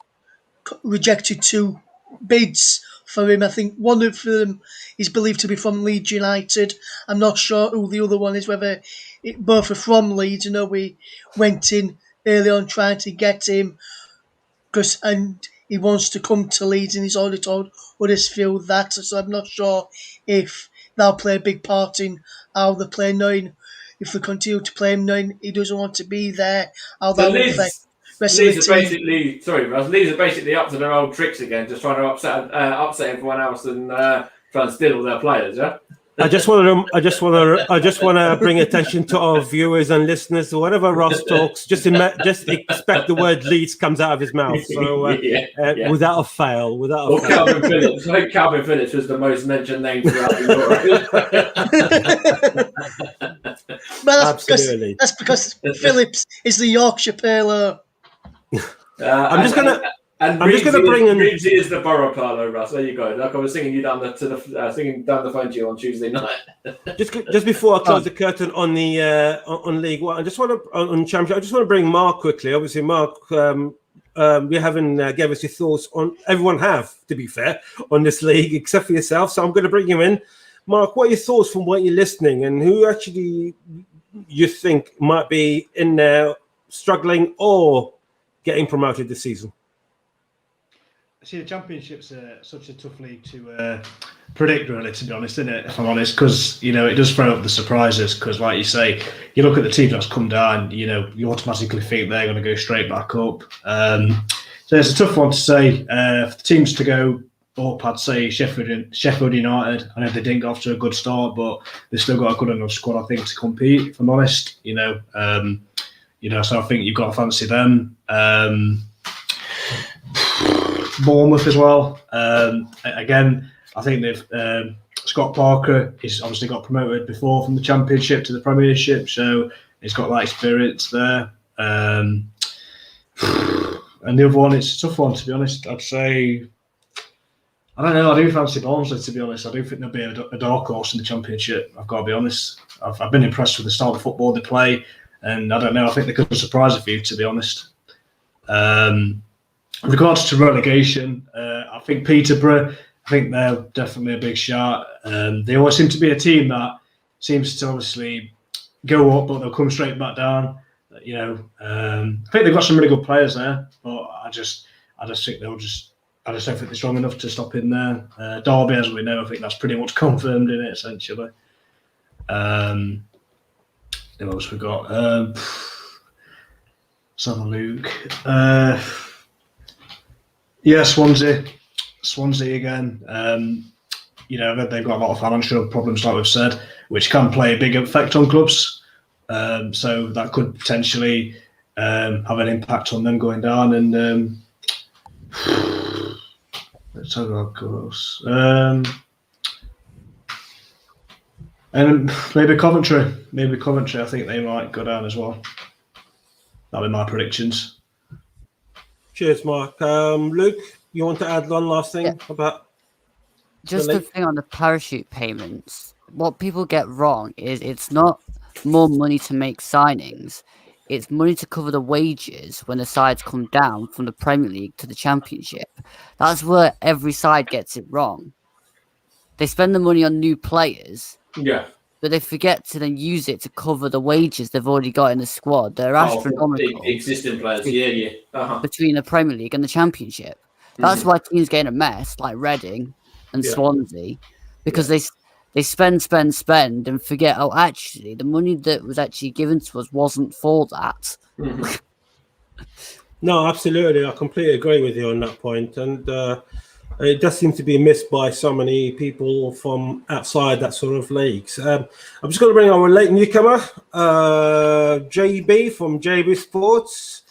rejected 2 bids for him. I think one of them is believed to be from Leeds United. I'm not sure who the other one is, whether both are from Leeds. I know we went in early on trying to get him, and he wants to come to Leeds, and he's already told Huddersfield that. So I'm not sure if they'll play a big part in how they play, knowing if they continue to play him, knowing he doesn't want to be there, how that will affect. Leeds are basically up to their old tricks again, just trying to upset everyone else and try and steal all their players. Yeah. I just want to bring attention to our viewers and listeners. Whenever Ross talks, just expect the word Leeds comes out of his mouth. So without a fail. Calvin Phillips. I think Calvin Phillips was the most mentioned name throughout the Euro. Absolutely. That's because Phillips is the Yorkshire Pale. I'm just going to bring in. Reevesy is the Borough Carlo, Russ. There you go. Like I was singing you down singing down the phone to you on Tuesday night. just before I close the curtain on the on League One, I just want to bring Mark quickly. Obviously, Mark, you haven't gave us your thoughts on. Everyone have, to be fair, on this league except for yourself. So I'm going to bring you in. Mark, what are your thoughts from what you're listening, and who actually you think might be in there struggling or getting promoted this season? See, the Championship's such a tough league to predict, really, to be honest, isn't it? If I'm honest, because it does throw up the surprises. Because, like you say, you look at the teams that's come down, you automatically think they're going to go straight back up. So it's a tough one to say. For the teams to go up, I'd say Sheffield United. I know they didn't get off to a good start, but they've still got a good enough squad, I think, to compete. If I'm honest, so I think you've got to fancy them. Bournemouth as well. Again, I think they've Scott Parker is obviously got promoted before from the Championship to the Premiership, so he's got that experience there. And the other one, it's a tough one, to be honest. I'd say, I don't know, I do fancy Barnsley, to be honest. I do think there'll be a dark horse in the Championship, I've got to be honest. I've been impressed with the style of football they play, and I don't know, I think they could surprise a few, to be honest. In regards to relegation, I think Peterborough, I think they're definitely a big shot. They always seem to be a team that seems to obviously go up, but they'll come straight back down. I think they've got some really good players there, but I just think I just don't think they're strong enough to stop in there. Derby, as we know, I think that's pretty much confirmed in it, essentially. Who else we got? Let's have a look. Yeah, Swansea again. They've got a lot of financial problems, like we've said, which can play a big effect on clubs. So that could potentially have an impact on them going down. And let's have a look. And maybe Coventry. I think they might go down as well. That'll be my predictions. Cheers, Mark. Luke, you want to add one last thing about just the thing on the parachute payments? What people get wrong is it's not more money to make signings. It's money to cover the wages when the sides come down from the Premier League to the Championship. That's where every side gets it wrong. They spend the money on new players. Yeah. But they forget to then use it to cover the wages they've already got in the squad. They're astronomical. Existing players, between the Premier League and the Championship. That's why teams get in a mess, like Reading and Swansea, because they spend and forget, actually, the money that was actually given to us wasn't for that. No, absolutely. I completely agree with you on that point. And it does seem to be missed by so many people from outside that sort of leagues. I'm just going to bring our late newcomer, JB from JB Sports.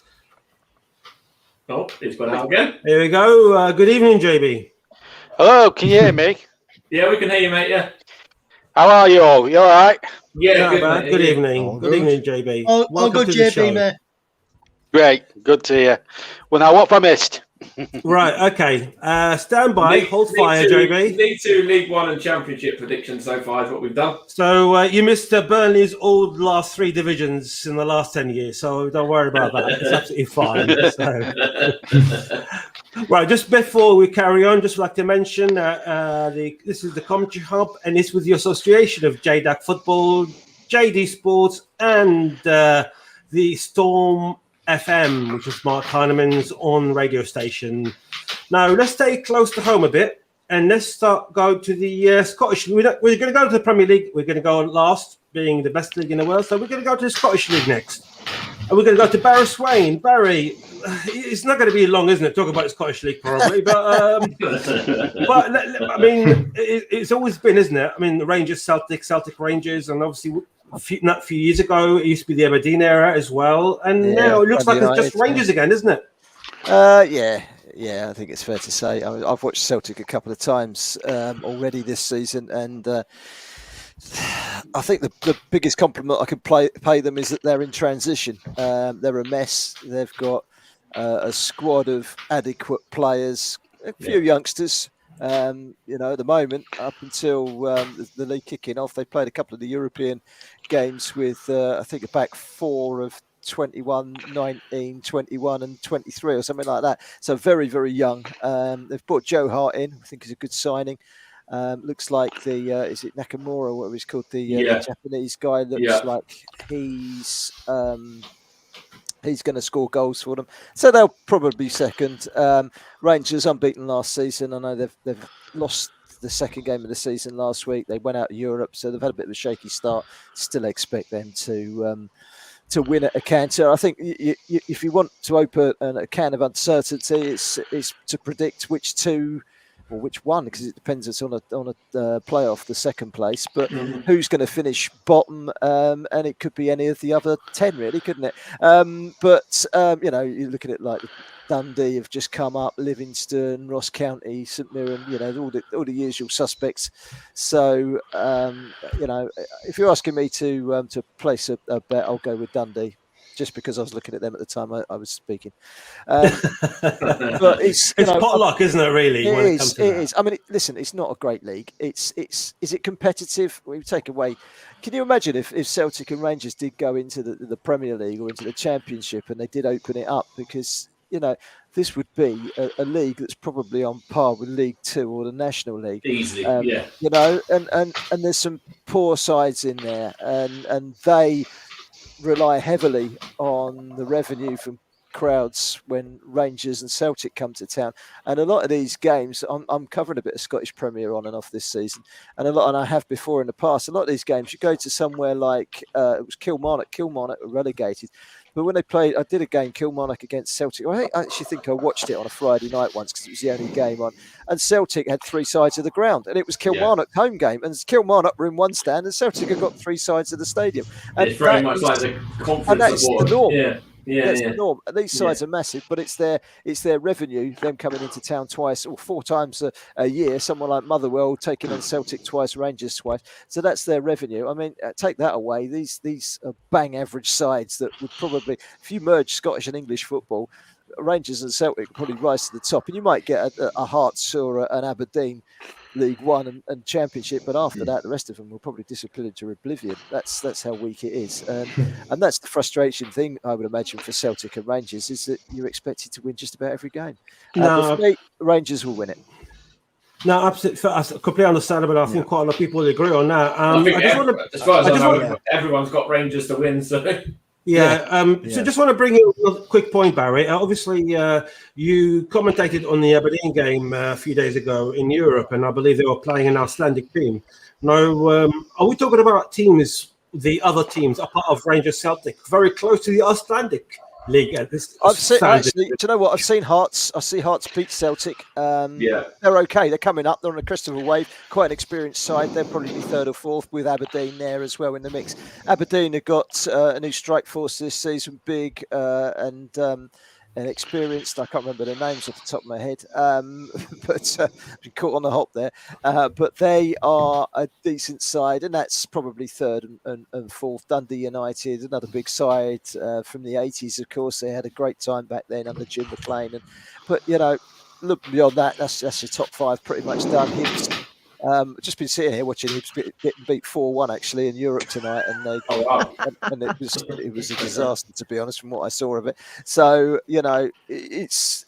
Oh, he's got out again. Here we go. Good evening, JB. Hello, can you hear me? Yeah, we can hear you, mate. Yeah. How are you all? You all right? Yeah, good evening. Good evening, JB. All good, JB, mate. Great. Good to hear. Well, now, what have I missed? Right, okay. Stand by, hold fire, JB. League 2, League 1 and Championship predictions so far is what we've done. So you missed Burnley's all last 3 divisions in the last 10 years, so don't worry about that. It's absolutely fine. So. Right, just before we carry on, just like to mention this is the Commentary Hub, and it's with the association of JDAC Football, JD Sports, and the Storm FM, which is Mark Heineman's on radio station. Now, let's stay close to home a bit, and let's go to the Scottish. We're going to go to the Premier League. We're going to go last, being the best league in the world. So we're going to go to the Scottish League next. And we're going to go to Barry Swain. Barry, it's not going to be long, isn't it? Talk about the Scottish League, probably. But I mean, it's always been, isn't it? I mean, the Rangers, Celtic Rangers, and obviously a few years ago, it used to be the Aberdeen era as well. And now it looks like it's just Rangers again, isn't it? Yeah, I think it's fair to say. I've watched Celtic a couple of times already this season, and I think the biggest compliment I could pay them is that they're in transition. They're a mess. They've got a squad of adequate players, a few youngsters. At the moment, up until the league kicking off, they played a couple of the European games with, I think, a back 4 of 21, 19, 21 and 23 or something like that. So very, very young. They've brought Joe Hart in. I think he's a good signing. Looks like the is it Nakamura, what he's called, the Japanese guy, looks like he's going to score goals for them. So they'll probably be second. Rangers unbeaten last season. I know they've lost the second game of the season last week. They went out of Europe, so they've had a bit of a shaky start. Still expect them to win at a can. So I think if you want to open a can of uncertainty, it's to predict which two or which one, because it depends. It's on a playoff, the second place, but who's going to finish bottom, and it could be any of the other 10, really, couldn't it? You look at it like Dundee have just come up, Livingston, Ross County, St Mirren, all the usual suspects. So if you're asking me to place a bet, I'll go with Dundee, just because I was looking at them at the time I was speaking. But it's potluck, isn't it? Really, it is. I mean, listen, it's not a great league. Is it competitive? We take away. Can you imagine if Celtic and Rangers did go into the Premier League or into the Championship and they did open it up? Because this would be a league that's probably on par with League Two or the National League. Easily, and there's some poor sides in there, and they rely heavily on the revenue from crowds when Rangers and Celtic come to town. And a lot of these games, I'm covering a bit of Scottish Premier on and off this season, and I have before in the past. A lot of these games, you go to somewhere like it was Kilmarnock were relegated. But when they played, I did a game, Kilmarnock against Celtic. I actually think I watched it on a Friday night once because it was the only game on. And Celtic had three sides of the ground. And it was Kilmarnock home game. And Kilmarnock were in one stand and Celtic had got three sides of the stadium. And it's very much like the conference. And that's the norm. That's the norm. And these sides are massive, but it's their revenue, them coming into town twice or four times a year. Someone like Motherwell taking on Celtic twice, Rangers twice. So that's their revenue. I mean, take that away. These are bang average sides that would probably, if you merge Scottish and English football, Rangers and Celtic would probably rise to the top. And you might get a Hearts or an Aberdeen League One and Championship, but after that, the rest of them will probably disappear into oblivion. That's how weak it is, and that's the frustration thing I would imagine for Celtic and Rangers, is that you're expected to win just about every game. But for me, Rangers will win it. No, absolutely, completely understandable. I think quite a lot of people agree on that. As far as I know, everyone's got Rangers to win, so. So just want to bring in a quick point, Barry. Obviously, you commentated on the Aberdeen game a few days ago in Europe, and I believe they were playing an Icelandic team. Now, are we talking about teams, the other teams, a part of Rangers Celtic, very close to the Icelandic league? I've seen, actually, do you know what? I've seen Hearts. I see Hearts beat Celtic. They're okay. They're coming up. They're on a crest of a wave. Quite an experienced side. They'll probably be third or fourth with Aberdeen there as well in the mix. Aberdeen have got a new strike force this season, big and experienced. I can't remember their names off the top of my head, but I'm caught on the hop there. But they are a decent side, and that's probably third and fourth. Dundee United, another big side from the 80s, of course. They had a great time back then under Jim McLean. But, look beyond that, that's your top five pretty much done. Just been sitting here watching Hibs getting beat 4-1 actually in Europe tonight, and and it was a disaster, to be honest, from what I saw of it. So it's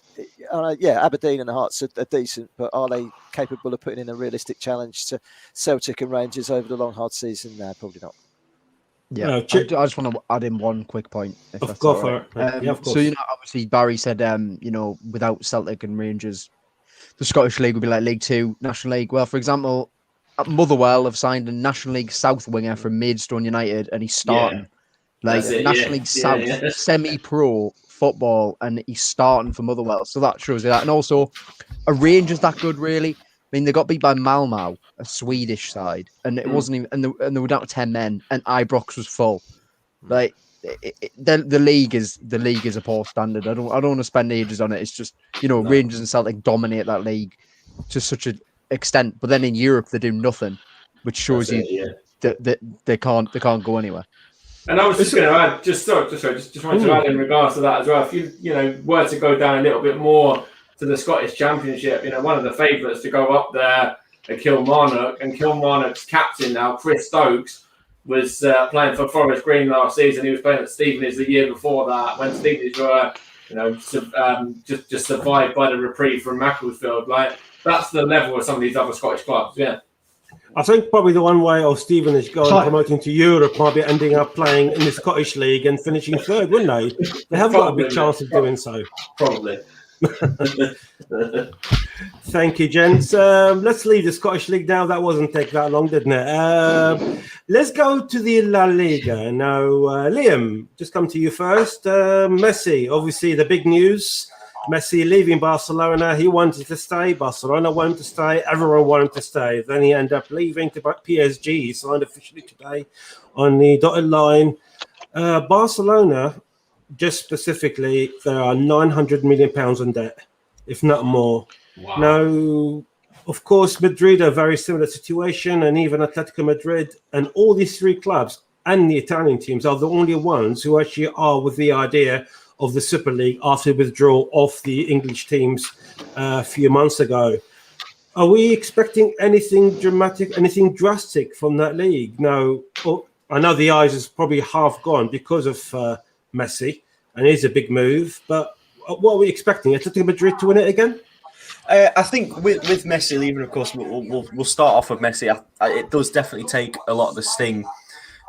Aberdeen and Hearts are decent, but are they capable of putting in a realistic challenge to Celtic and Rangers over the long hard season? No, probably not. Yeah, I just want to add in one quick point. Of course. So obviously Barry said without Celtic and Rangers, the Scottish League would be like League Two, National League. Well, for example, Motherwell have signed a National League South winger from Maidstone United, and he's starting National League South semi-pro football, and he's starting for Motherwell. So that shows you that. And also, a Rangers that good, really. I mean, they got beat by Malmö, a Swedish side, and it wasn't even. And they were down to 10 men, and Ibrox was full. Like the league is a poor standard. I don't want to spend ages on it. It's just Rangers and Celtic dominate that league to such an extent, but then in Europe they do nothing, which shows that they can't go anywhere. And I was just going to add, just wanted to add in regards to that as well. If you were to go down a little bit more to the Scottish Championship, one of the favourites to go up there are Kilmarnock, and Kilmarnock's captain now, Chris Stokes, was playing for Forest Green last season. He was playing at Stevenage the year before that, when Stevenage were, just survived by the reprieve from Macclesfield. Like, that's the level of some of these other Scottish clubs. Yeah. I think probably the one way of Stevenage going promoting to Europe might be ending up playing in the Scottish League and finishing third, wouldn't they? They have got a big chance of doing so. Probably. Thank you, gents. Let's leave the Scottish League now. That wasn't take that long, didn't it? Let's go to the La Liga. Now, Liam, just come to you first. Messi, obviously the big news. Messi leaving Barcelona. He wanted to stay. Barcelona wanted to stay. Everyone wanted to stay. Then he ended up leaving to PSG. He signed officially today on the dotted line. Barcelona, just specifically, there are £900 million in debt, if not more. Wow. Now, of course, Madrid are a very similar situation, and even Atletico Madrid and all these three clubs and the Italian teams are the only ones who actually are with the idea of the Super League after withdrawal of the English teams a few months ago. Are we expecting anything dramatic, anything drastic from that league? No, I know the eyes is probably half gone because of Messi, and it is a big move, but what are we expecting? Atletico Madrid to win it again? I think with Messi leaving, of course, we'll start off with Messi. It does definitely take a lot of the sting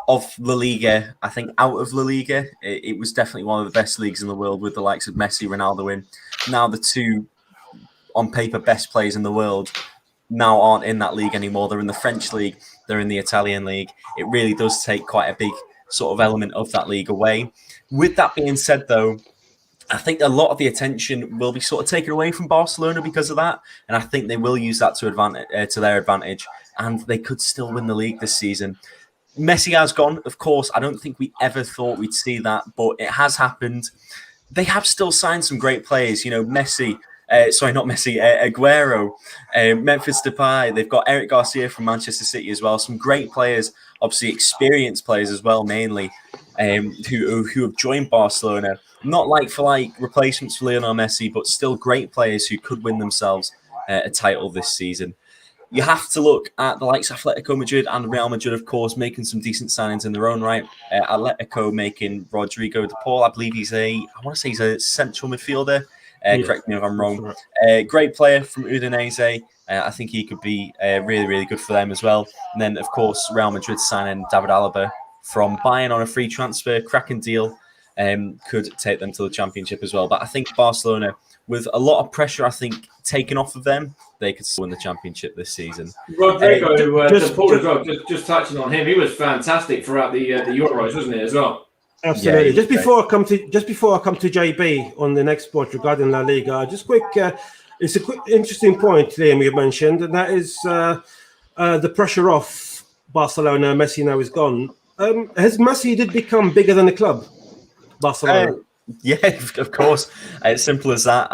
of La Liga, I think, out of La Liga. It was definitely one of the best leagues in the world with the likes of Messi, Ronaldo in. Now the two, on paper, best players in the world now aren't in that league anymore. They're in the French league. They're in the Italian league. It really does take quite a big sort of element of that league away. With that being said, though, I think a lot of the attention will be sort of taken away from Barcelona because of that. And I think they will use that to their advantage. And they could still win the league this season. Messi has gone, of course. I don't think we ever thought we'd see that, but it has happened. They have still signed some great players. You know, Aguero, Memphis Depay. They've got Eric Garcia from Manchester City as well. Some great players, obviously experienced players as well, mainly, who have joined Barcelona. Not like for like replacements for Lionel Messi, but still great players who could win themselves a title this season. You have to look at the likes of Atletico Madrid and Real Madrid, of course, making some decent signings in their own right. Atletico making Rodrigo de Paul. I believe he's a central midfielder. Correct me if I'm wrong. Great player from Udinese. I think he could be really, really good for them as well. And then, of course, Real Madrid signing David Alaba from Bayern on a free transfer. Cracking deal. Could take them to the championship as well. But I think Barcelona, with a lot of pressure, I think, taken off of them, they could still win the championship this season. Rodrigo, just touching on him, he was fantastic throughout the Euros, wasn't he, as well? Absolutely. Yeah, just before I come to JB on the next sport regarding La Liga, just quick. It's a quick, interesting point, Liam, you mentioned, and that is the pressure off Barcelona. Messi now is gone. Has Messi did become bigger than the club, Barcelona? Yeah, of course. It's simple as that.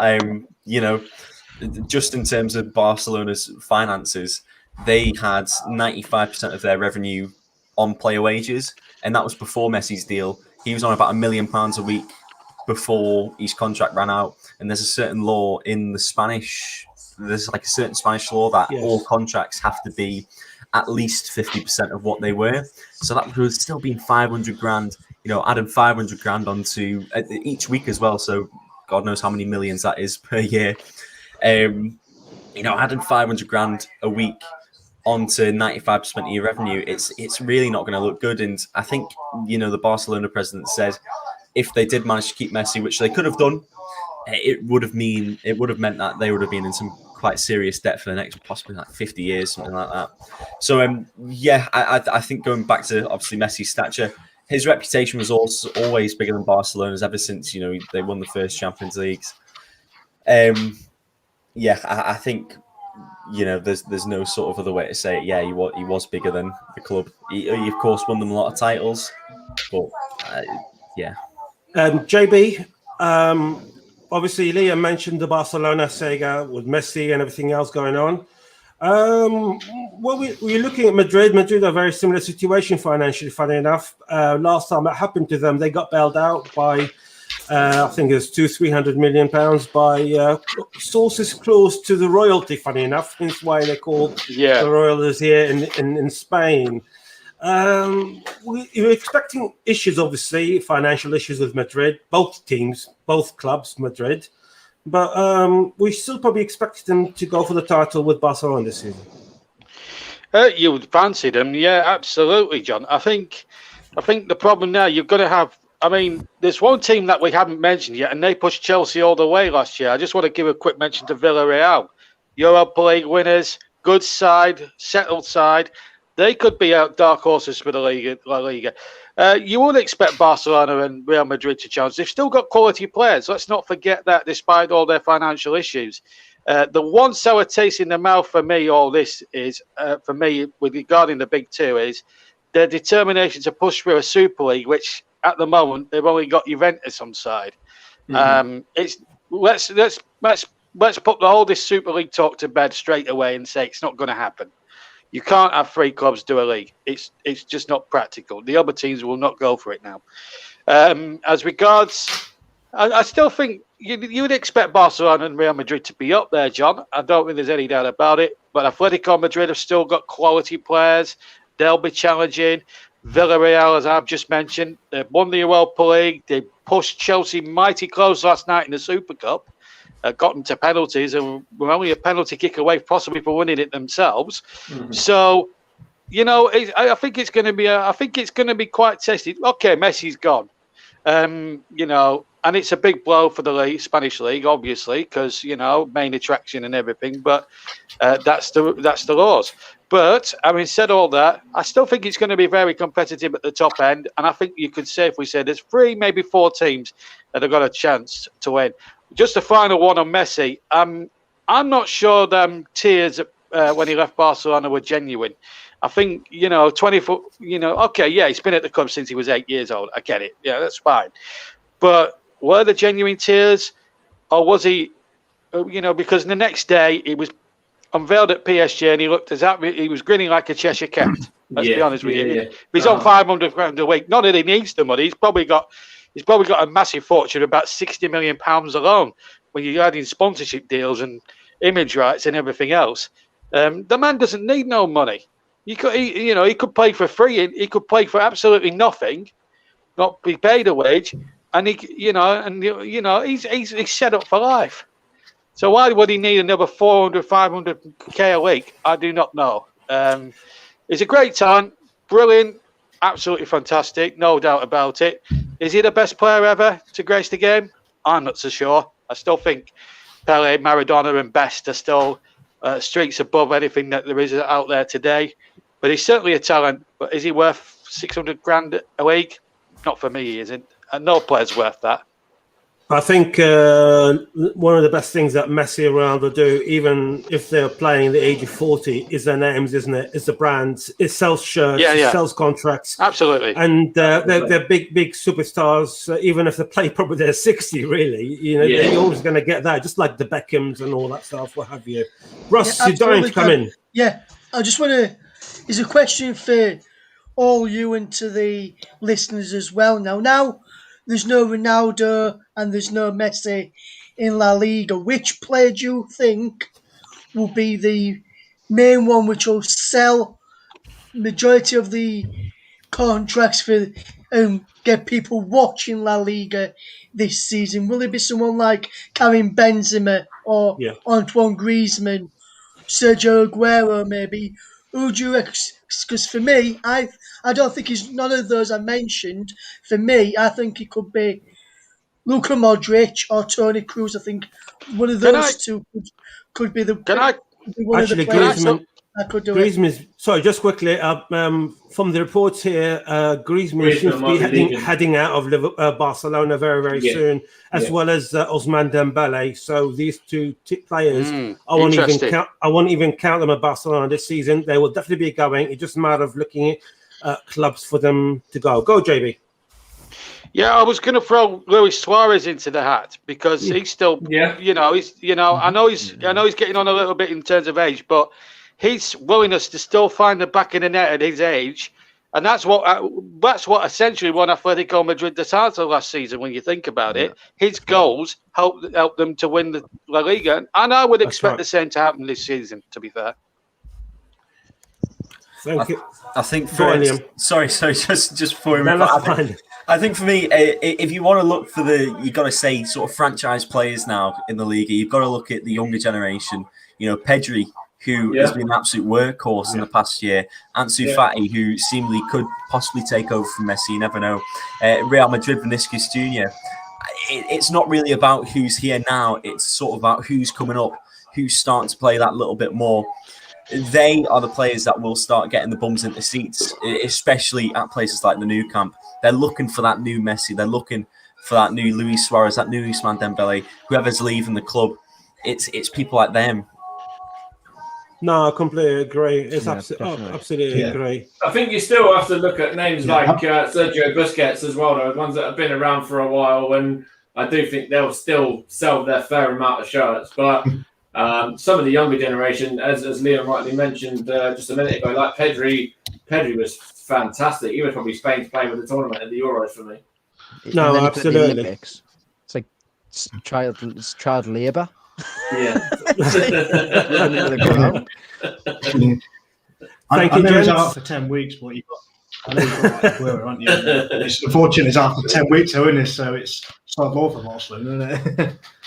Just in terms of Barcelona's finances, they had 95% of their revenue on player wages, and that was before Messi's deal. He was on about £1 million a week before his contract ran out. And there's a certain law in the Spanish. There's like a certain Spanish law that all contracts have to be at least 50% of what they were. So that would still be 500 grand. Adding 500 grand onto each week as well. So God knows how many millions that is per year. Adding 500 grand a week onto 95% of your revenue, it's really not going to look good. And I think, the Barcelona president said if they did manage to keep Messi, which they could have done, it would have meant that they would have been in some quite serious debt for the next possibly like 50 years, something like that. So, I think going back to obviously Messi's stature, his reputation was also always bigger than Barcelona's ever since, they won the first Champions Leagues. I think, there's no sort of other way to say it. Yeah, he was bigger than the club. He of course, won them a lot of titles, but JB, obviously, Liam mentioned the Barcelona saga with Messi and everything else going on. We're looking at Madrid. Madrid are a very similar situation financially, funny enough. Last time that happened to them, they got bailed out by, I think it was £200-300 million by sources close to the royalty, funny enough. Hence why they're called the royals here in Spain. You're expecting issues, obviously, financial issues with Madrid, both teams, both clubs, Madrid. but we still probably expect them to go for the title with Barcelona this season. You would fancy them, yeah, absolutely, John. I think the problem now you've got to have. I mean, there's one team that we haven't mentioned yet, and they pushed Chelsea all the way last year. I just want to give a quick mention to Villarreal, Europa League winners, good side, settled side. They could be out dark horses for the La Liga. You would expect Barcelona and Real Madrid to challenge. They've still got quality players. Let's not forget that, despite all their financial issues. The one sour taste in the mouth for me, all this is, for me, with regarding the big two, is their determination to push through a Super League, which at the moment they've only got Juventus on side. It's let's put all this Super League talk to bed straight away and say it's not going to happen. You can't have 3 clubs do a league. It's just not practical. The other teams will not go for it now. As regards, I still think you would expect Barcelona and Real Madrid to be up there, John. I don't think there's any doubt about it. But Atletico Madrid have still got quality players. They'll be challenging. Villarreal, as I've just mentioned, they've won the Europa League. They pushed Chelsea mighty close last night in the Super Cup. Got them to penalties, and were only a penalty kick away, possibly for winning it themselves. So, I think it's going to be. I think it's going to be quite tested. Okay, Messi's gone. And it's a big blow for the Spanish league, obviously, because main attraction and everything. But that's the laws. But having said all that, I still think it's going to be very competitive at the top end, and I think you could safely say there's 3, maybe 4 teams that have got a chance to win. Just a final one on Messi. I'm not sure them tears when he left Barcelona were genuine. I think 20 foot. Okay, yeah, he's been at the club since he was 8 years old. I get it. Yeah, that's fine. But were the genuine tears, or was he? Because the next day he was unveiled at PSG and he looked he was grinning like a Cheshire cat. Let's be honest with you. Yeah. He's on £500 a week. Not that he needs the money. He's probably got a massive fortune, about £60 million alone, when you add in sponsorship deals and image rights and everything else. The man doesn't need no money. He could play for free. He could play for absolutely nothing, not be paid a wage, and he's set up for life. So why would he need another 500k a week? I do not know. He's a great talent, brilliant, absolutely fantastic, no doubt about it. Is he the best player ever to grace the game? I'm not so sure. I still think Pele, Maradona, and Best are still streaks above anything that there is out there today. But he's certainly a talent. But is he worth 600 grand a week? Not for me, he isn't. And no player's worth that. I think one of the best things that Messi and Ronaldo do, even if they're playing the age of 40, is their names, isn't it? It's the brands. It sells shirts. It sells contracts. Absolutely. And they're big superstars, even if they play probably they're 60, really. You're always going to get that, just like the Beckhams and all that stuff, what have you. Russ, you're dying to come in. Yeah, I just want to... There's a question for all you and to the listeners as well now. There's no Ronaldo and there's no Messi in La Liga. Which player do you think will be the main one which will sell majority of the contracts for get people watching La Liga this season? Will it be someone like Karim Benzema or Antoine Griezmann, Sergio Aguero maybe? Who do you because for me, I don't think he's none of those I mentioned. For me, I think it could be Luka Modric or Toni Kroos. I think one of those two could be the. Griezmann. Griezmann is sorry. Just quickly, from the reports here, Griezmann seems to be heading out of Barcelona very soon, as well as Ousmane Dembele. So these two players, I won't even count them at Barcelona this season. They will definitely be going. It's just a matter of looking at clubs for them to go. Go, JB. Yeah, I was going to throw Luis Suarez into the hat because he's still, I know he's getting on a little bit in terms of age, but his willingness to still find the back of the net at his age, and that's what essentially won Atletico Madrid the title last season. When you think about it, his goals helped them to win the La Liga, and I would expect the same to happen this season. To be fair, thank you. I think sorry, just before we move I think for me, if you want to look for you've got to say sort of franchise players now in the league. You've got to look at the younger generation. You know, Pedri, who has been an absolute workhorse in the past year. Ansu Fati, who seemingly could possibly take over from Messi. You never know. Real Madrid, Vinicius Jr. It's not really about who's here now. It's sort of about who's coming up, who's starting to play that little bit more. They are the players that will start getting the bums into seats, especially at places like the Nou Camp. They're looking for that new Messi. They're looking for that new Luis Suarez, that new Ousmane Dembele, whoever's leaving the club. It's people like them. No, I completely agree. It's absolutely agree. I think you still have to look at names like Sergio Busquets as well, though, ones that have been around for a while, and I do think they'll still sell their fair amount of shirts. But some of the younger generation, as Liam rightly mentioned just a minute ago, like Pedri was fantastic. He was probably Spain's player with the tournament at the Euros for me. No, absolutely. It's like child labour. Yeah. I know he's out for 10 weeks, but you've got Aguero, aren't you? It's unfortunate it's out for 10 weeks, isn't it? So it's not more for Barcelona,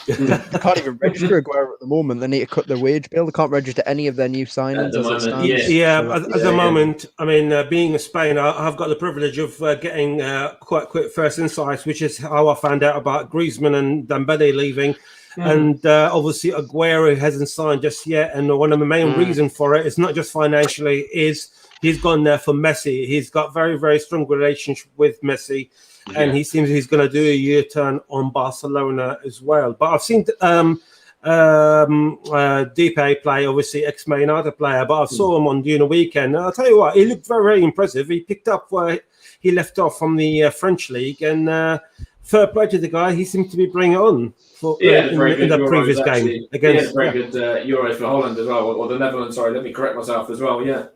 isn't it? They can't even register Aguero at the moment. They need to cut their wage bill. They can't register any of their new signings as it stands. At the moment, I mean, being in Spain, I've got the privilege of getting quite quick first insights, which is how I found out about Griezmann and Dembele leaving. And obviously Aguero hasn't signed just yet, and one of the main reasons for it is not just financially, is he's gone there for Messi. He's got very, very strong relationship with Messi, and he seems he's going to do a U-turn on Barcelona as well. But I've seen Depay play, obviously ex-Man United player, but I saw him on during the weekend, and I'll tell you what, he looked very, very impressive. He picked up where he left off from the French league, and fair play to the guy. He seemed to be bringing it on in the previous game against. Very good Euros for Holland as well, or the Netherlands. Sorry, let me correct myself as well. Yeah,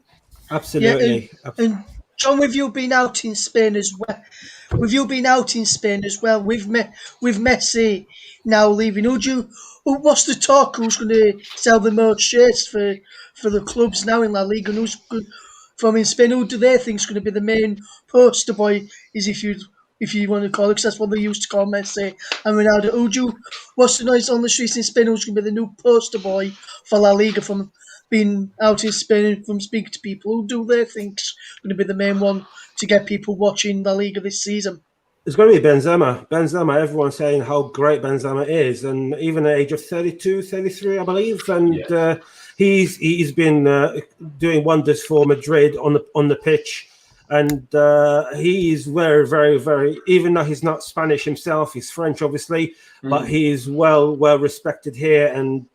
absolutely. And John, with you being out in Spain as well, with Messi now leaving, what's the talk? Who's going to sell the most shirts for the clubs now in La Liga? And who's from in Spain? Who do they think is going to be the main poster boy? Is if you want to call it, because that's what they used to call Messi and Ronaldo. What's the noise on the streets in Spain? Who's going to be the new poster boy for La Liga from being out in Spain and from speaking to people? Who do they think is going to be the main one to get people watching La Liga this season? It's going to be Benzema. Everyone's saying how great Benzema is, and even at the age of 32, 33, I believe, and he's been doing wonders for Madrid on the pitch. And he is very, very, very, even though he's not Spanish himself, he's French, obviously, but he is well respected here and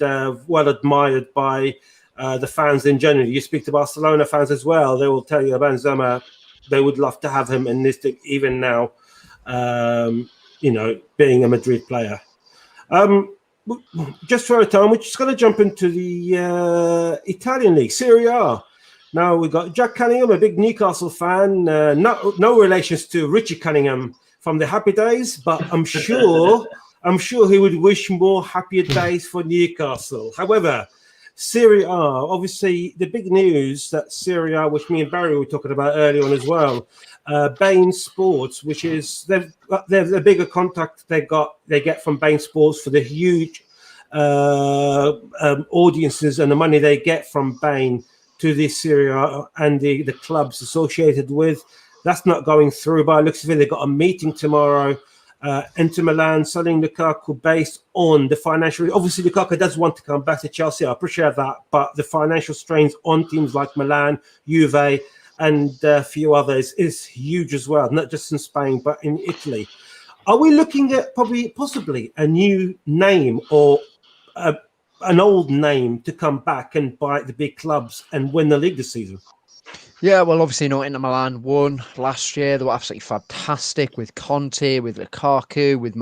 well admired by the fans in general. You speak to Barcelona fans as well, they will tell you Benzema, they would love to have him in this team, even now, being a Madrid player. Just for a time, we're just going to jump into the Italian league, Serie A. Now we've got Jack Cunningham, a big Newcastle fan. No relations to Richie Cunningham from the Happy Days, but I'm sure he would wish more happier days for Newcastle. However, Serie A, obviously the big news that Serie A, which me and Barry were talking about earlier on as well, Bain Sports, which is they're the bigger contact they get from Bain Sports for the huge audiences and the money they get from Bain to this Serie A and the clubs associated with. That's not going through. By looks of it, they've got a meeting tomorrow. Inter Milan selling Lukaku based on the financial. Obviously, Lukaku does want to come back to Chelsea. I appreciate that, but the financial strains on teams like Milan, Juve, and a few others is huge as well. Not just in Spain, but in Italy. Are we looking at possibly a new name or an old name to come back and bite the big clubs and win the league this season? Yeah, well, obviously, Inter Milan won last year. They were absolutely fantastic with Conte, with Lukaku, with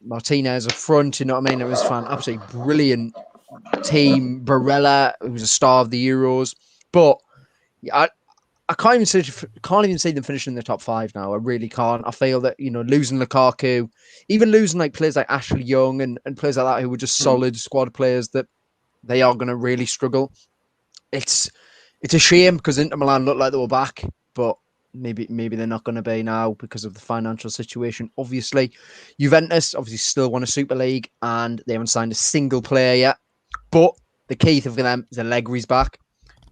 Martinez up front. You know what I mean? It was absolutely brilliant team. Barella, who was a star of the Euros. But I can't even see them finishing in the top five now. I really can't. I feel that, losing Lukaku, even losing like players like Ashley Young and players like that who were just solid squad players, that they are going to really struggle. It's a shame because Inter Milan looked like they were back, but maybe they're not going to be now because of the financial situation. Obviously, Juventus obviously still won a Super League and they haven't signed a single player yet. But the key thing for them is Allegri's back,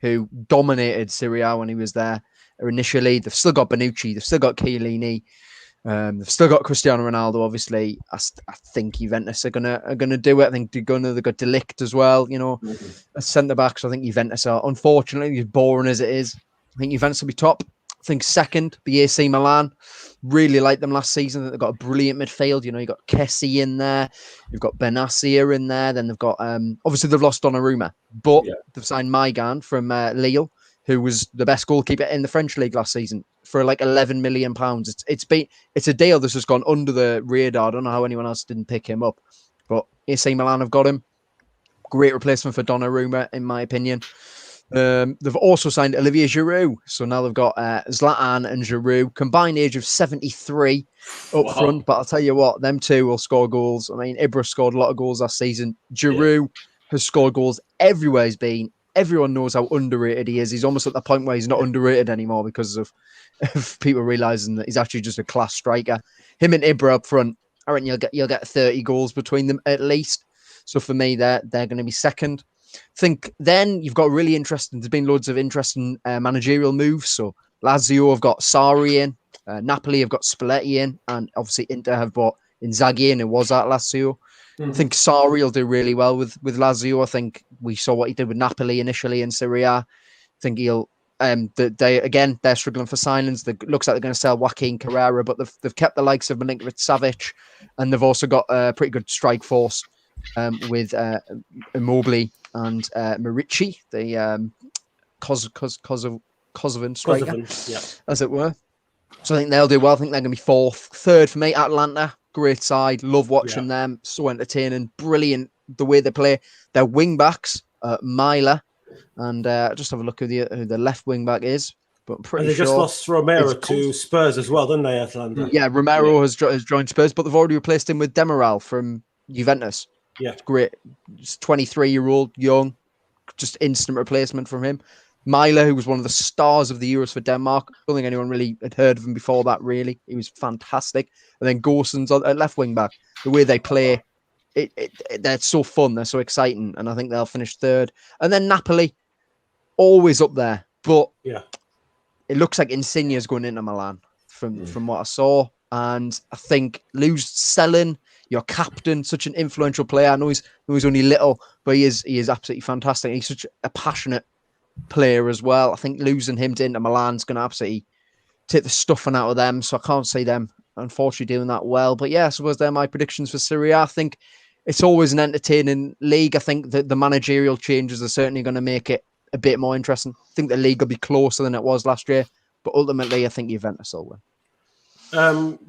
who dominated Serie A when he was there initially. They've still got Bonucci, they've still got Chiellini, they've still got Cristiano Ronaldo. Obviously, I think Juventus are gonna do it. I think they've got De Ligt as well. As centre backs. I think Juventus are, unfortunately, as boring as it is, I think Juventus will be top. I think second, the AC Milan. Really liked them last season. They've got a brilliant midfield. You've got Kessie in there. You've got Benassia in there. Then they've got, obviously, they've lost Donnarumma, but they've signed Maigan from Lille, who was the best goalkeeper in the French league last season for like £11 million. It's a deal that's just gone under the radar. I don't know how anyone else didn't pick him up, but AC Milan have got him. Great replacement for Donnarumma, in my opinion. They've also signed Olivier Giroud. So now they've got Zlatan and Giroud, combined age of 73 up front. But I'll tell you what, them two will score goals. I mean, Ibra scored a lot of goals last season. Giroud has scored goals everywhere he's been. Everyone knows how underrated he is. He's almost at the point where he's not underrated anymore because of people realizing that he's actually just a class striker. Him and Ibra up front, I reckon you'll get 30 goals between them at least. So for me, they're going to be second. I think then you've got really interesting. There's been loads of interesting managerial moves. So Lazio have got Sarri in, Napoli have got Spalletti in, and obviously Inter have bought Inzaghi in, who was at Lazio. I think Sarri will do really well with Lazio. I think we saw what he did with Napoli initially in Serie A. I think he'll. They're struggling for signings. It looks like they're going to sell Joaquin Carrera, but they've kept the likes of Milinkovic Savic, and they've also got a pretty good strike force with Immobile and Marici, the Kosovan striker, as it were. So I think they'll do well. I think they're going to be fourth. Third for me, Atalanta. Great side. Love watching them. So entertaining. Brilliant the way they play. Their wing backs, Myla, and just have a look who the left wing back is. But I'm pretty sure. They just lost Romero to Spurs as well, didn't they, Atalanta? Yeah, Romero has joined Spurs, but they've already replaced him with Demiral from Juventus. Yeah. It's great. Just 23-year-old, young, just instant replacement from him. Myla, who was one of the stars of the Euros for Denmark. I don't think anyone really had heard of him before that, really. He was fantastic. And then Gorson's at left wing back. The way they play, they're so fun. They're so exciting. And I think they'll finish third. And then Napoli, always up there. But it looks like Insigne's going into Milan from what I saw. And I think selling your captain, such an influential player. I know he's only little, but he is absolutely fantastic. He's such a passionate player as well. I think losing him to Inter Milan's going to absolutely take the stuffing out of them. So I can't see them, unfortunately, doing that well. But yeah, I suppose they're my predictions for Serie A. I think it's always an entertaining league. I think that the managerial changes are certainly going to make it a bit more interesting. I think the league will be closer than it was last year. But ultimately, I think Juventus will win.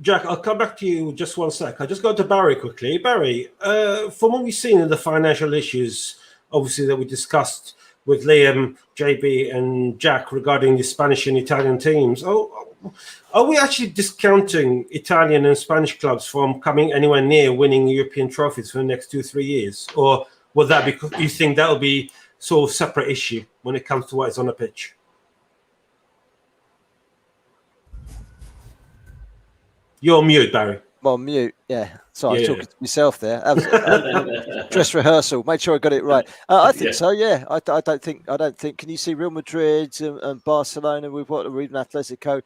Jack, I'll come back to you just one sec. I'll just go to Barry quickly. Barry, from what we've seen in the financial issues, obviously, that we discussed with Liam, JB, and Jack regarding the Spanish and Italian teams, are we actually discounting Italian and Spanish clubs from coming anywhere near winning European trophies for the next 2-3 years? Or will that be, you think that will be sort of separate issue when it comes to what is on the pitch? You're mute, Barry. Well, mute, yeah. Sorry, I was talking to myself there. Dress rehearsal. Make sure I got it right. I think so. Yeah, I don't think. Can you see Real Madrid and Barcelona with what or even Atletico?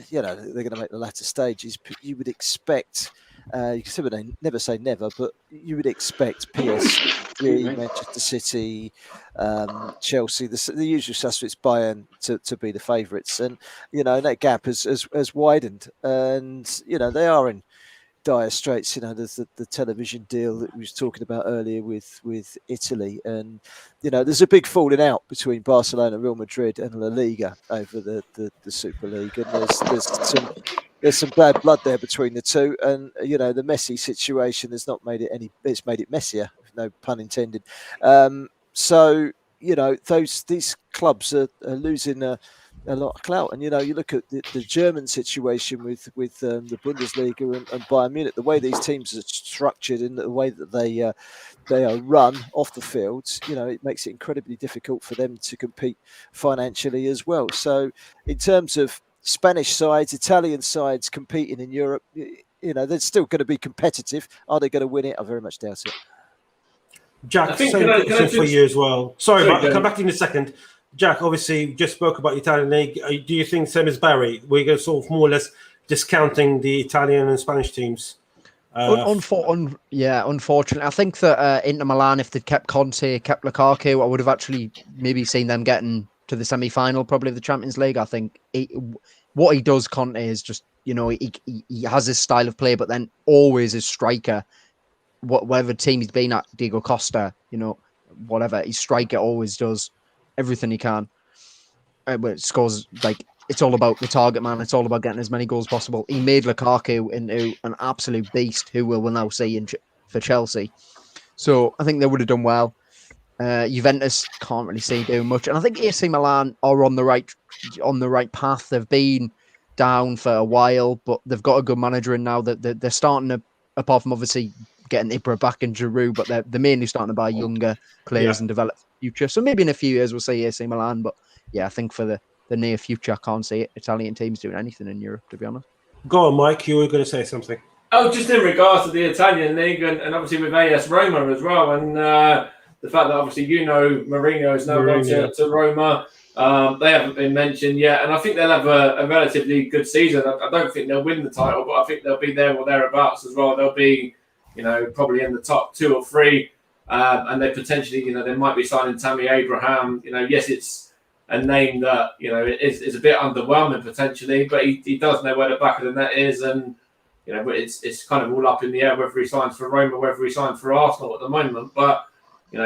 You know, they're going to make the latter stages. You would expect. You can never say never, but you would expect PSG, Manchester City, Chelsea, the usual suspects, Bayern to be the favourites, and you know that gap has widened, and you know they are in dire straits. You know, there's the television deal that we was talking about earlier with Italy, and you know there's a big falling out between Barcelona, Real Madrid, and La Liga over the Super League, and there's some bad blood there between the two, and you know the Messi situation has not made it it's made it messier, no pun intended. So you know these clubs are losing a lot of clout, and you know you look at the German situation with the Bundesliga and Bayern Munich, the way these teams are structured and the way that they are run off the fields, you know it makes it incredibly difficult for them to compete financially as well. So in terms of Spanish sides, Italian sides competing in Europe, they're still going to be competitive. Are they going to win it? I very much doubt it. Jack, same question for you as well. Sorry, I'll come back to you in a second. Jack, obviously, you just spoke about the Italian league. Do you think, same as Barry, we're going to sort of more or less discounting the Italian and Spanish teams? Unfortunately, I think that Inter Milan, if they'd kept Conte, kept Lukaku, I would have actually maybe seen them getting to the semi-final, probably of the Champions League. I think what he does, Conte, is just, he has his style of play, but then always his striker, whatever team he's been at, Diego Costa, whatever, his striker always does everything he can. It scores, it's all about the target man. It's all about getting as many goals possible. He made Lukaku into an absolute beast who we'll now see for Chelsea. So I think they would have done well. Juventus can't really see doing much. And I think AC Milan are on the right path. They've been down for a while, but they've got a good manager in now. That they're starting to, apart from obviously getting Ibra back and Giroud, but they're mainly starting to buy younger players and develop the future. So maybe in a few years we'll see AC Milan. But yeah, I think for the near future, I can't see Italian teams doing anything in Europe, to be honest. Go on, Mike. You were going to say something. Oh, just in regards to the Italian league and obviously with AS Roma as well, and the fact that obviously Mourinho has now gone to Roma. They haven't been mentioned yet, and I think they'll have a relatively good season. I don't think they'll win the title, but I think they'll be there or thereabouts as well. They'll be, probably in the top 2 or 3, and they potentially, they might be signing Tammy Abraham. Yes, it's a name that is a bit underwhelming potentially, but he does know where the back of the net is, and but it's kind of all up in the air whether he signs for Roma, whether he signs for Arsenal at the moment. But he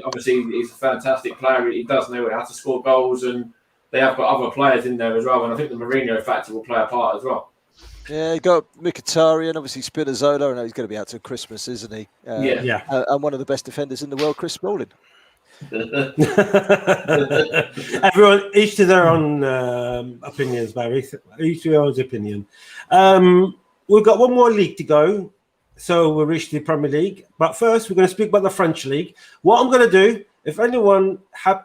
obviously he's a fantastic player. He does know how to score goals, and they have got other players in there as well. And I think the Mourinho factor will play a part as well. Yeah, you got Mkhitaryan, obviously Spinazzola. I know he's going to be out till Christmas, isn't he? And one of the best defenders in the world, Chris Smalling. Everyone, each to their own opinions, Barry. Each to their own opinion. We've got one more league to go, so we'll reach the Premier League. But first, we're going to speak about the French league. What I'm going to do, if anyone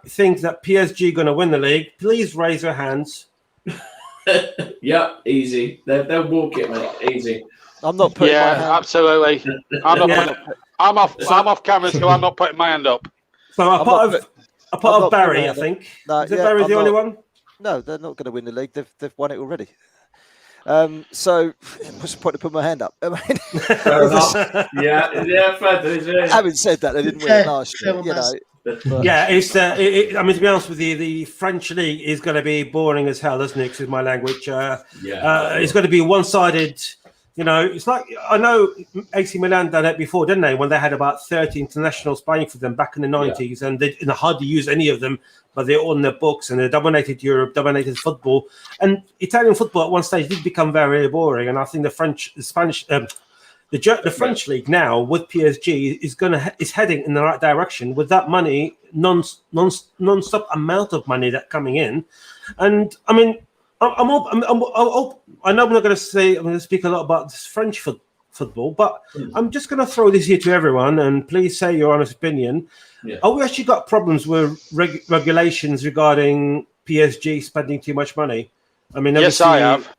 thinks that PSG are going to win the league, please raise your hands. Yep, easy. They'll walk it, mate. Easy. I'm not putting my hand up. Absolutely. I'm off camera, so I'm not putting my hand up. So a part of Barry, I think. No, is Barry the only one? No, they're not going to win the league. They've won it already. So what's the point of putting my hand up? I mean, having said that, they didn't win it last year. I mean, to be honest with you, the French league is going to be boring as hell, isn't it? Excuse my language. It's going to be one-sided. It's like, I know AC Milan done it before, didn't they? When they had about 30 internationals playing for them back in the 90s, and they hardly used any of them, but they're all in their books, and they dominated Europe, dominated football. And Italian football at one stage did become very boring. And I think the French league now with PSG is heading in the right direction with that money, non-stop amount of money that coming in. And I mean, I know I'm not going to say I'm going to speak a lot about this French football, but I'm just going to throw this here to everyone, and please say your honest opinion. Have we actually got problems with regulations regarding PSG spending too much money? I mean, yes, I have.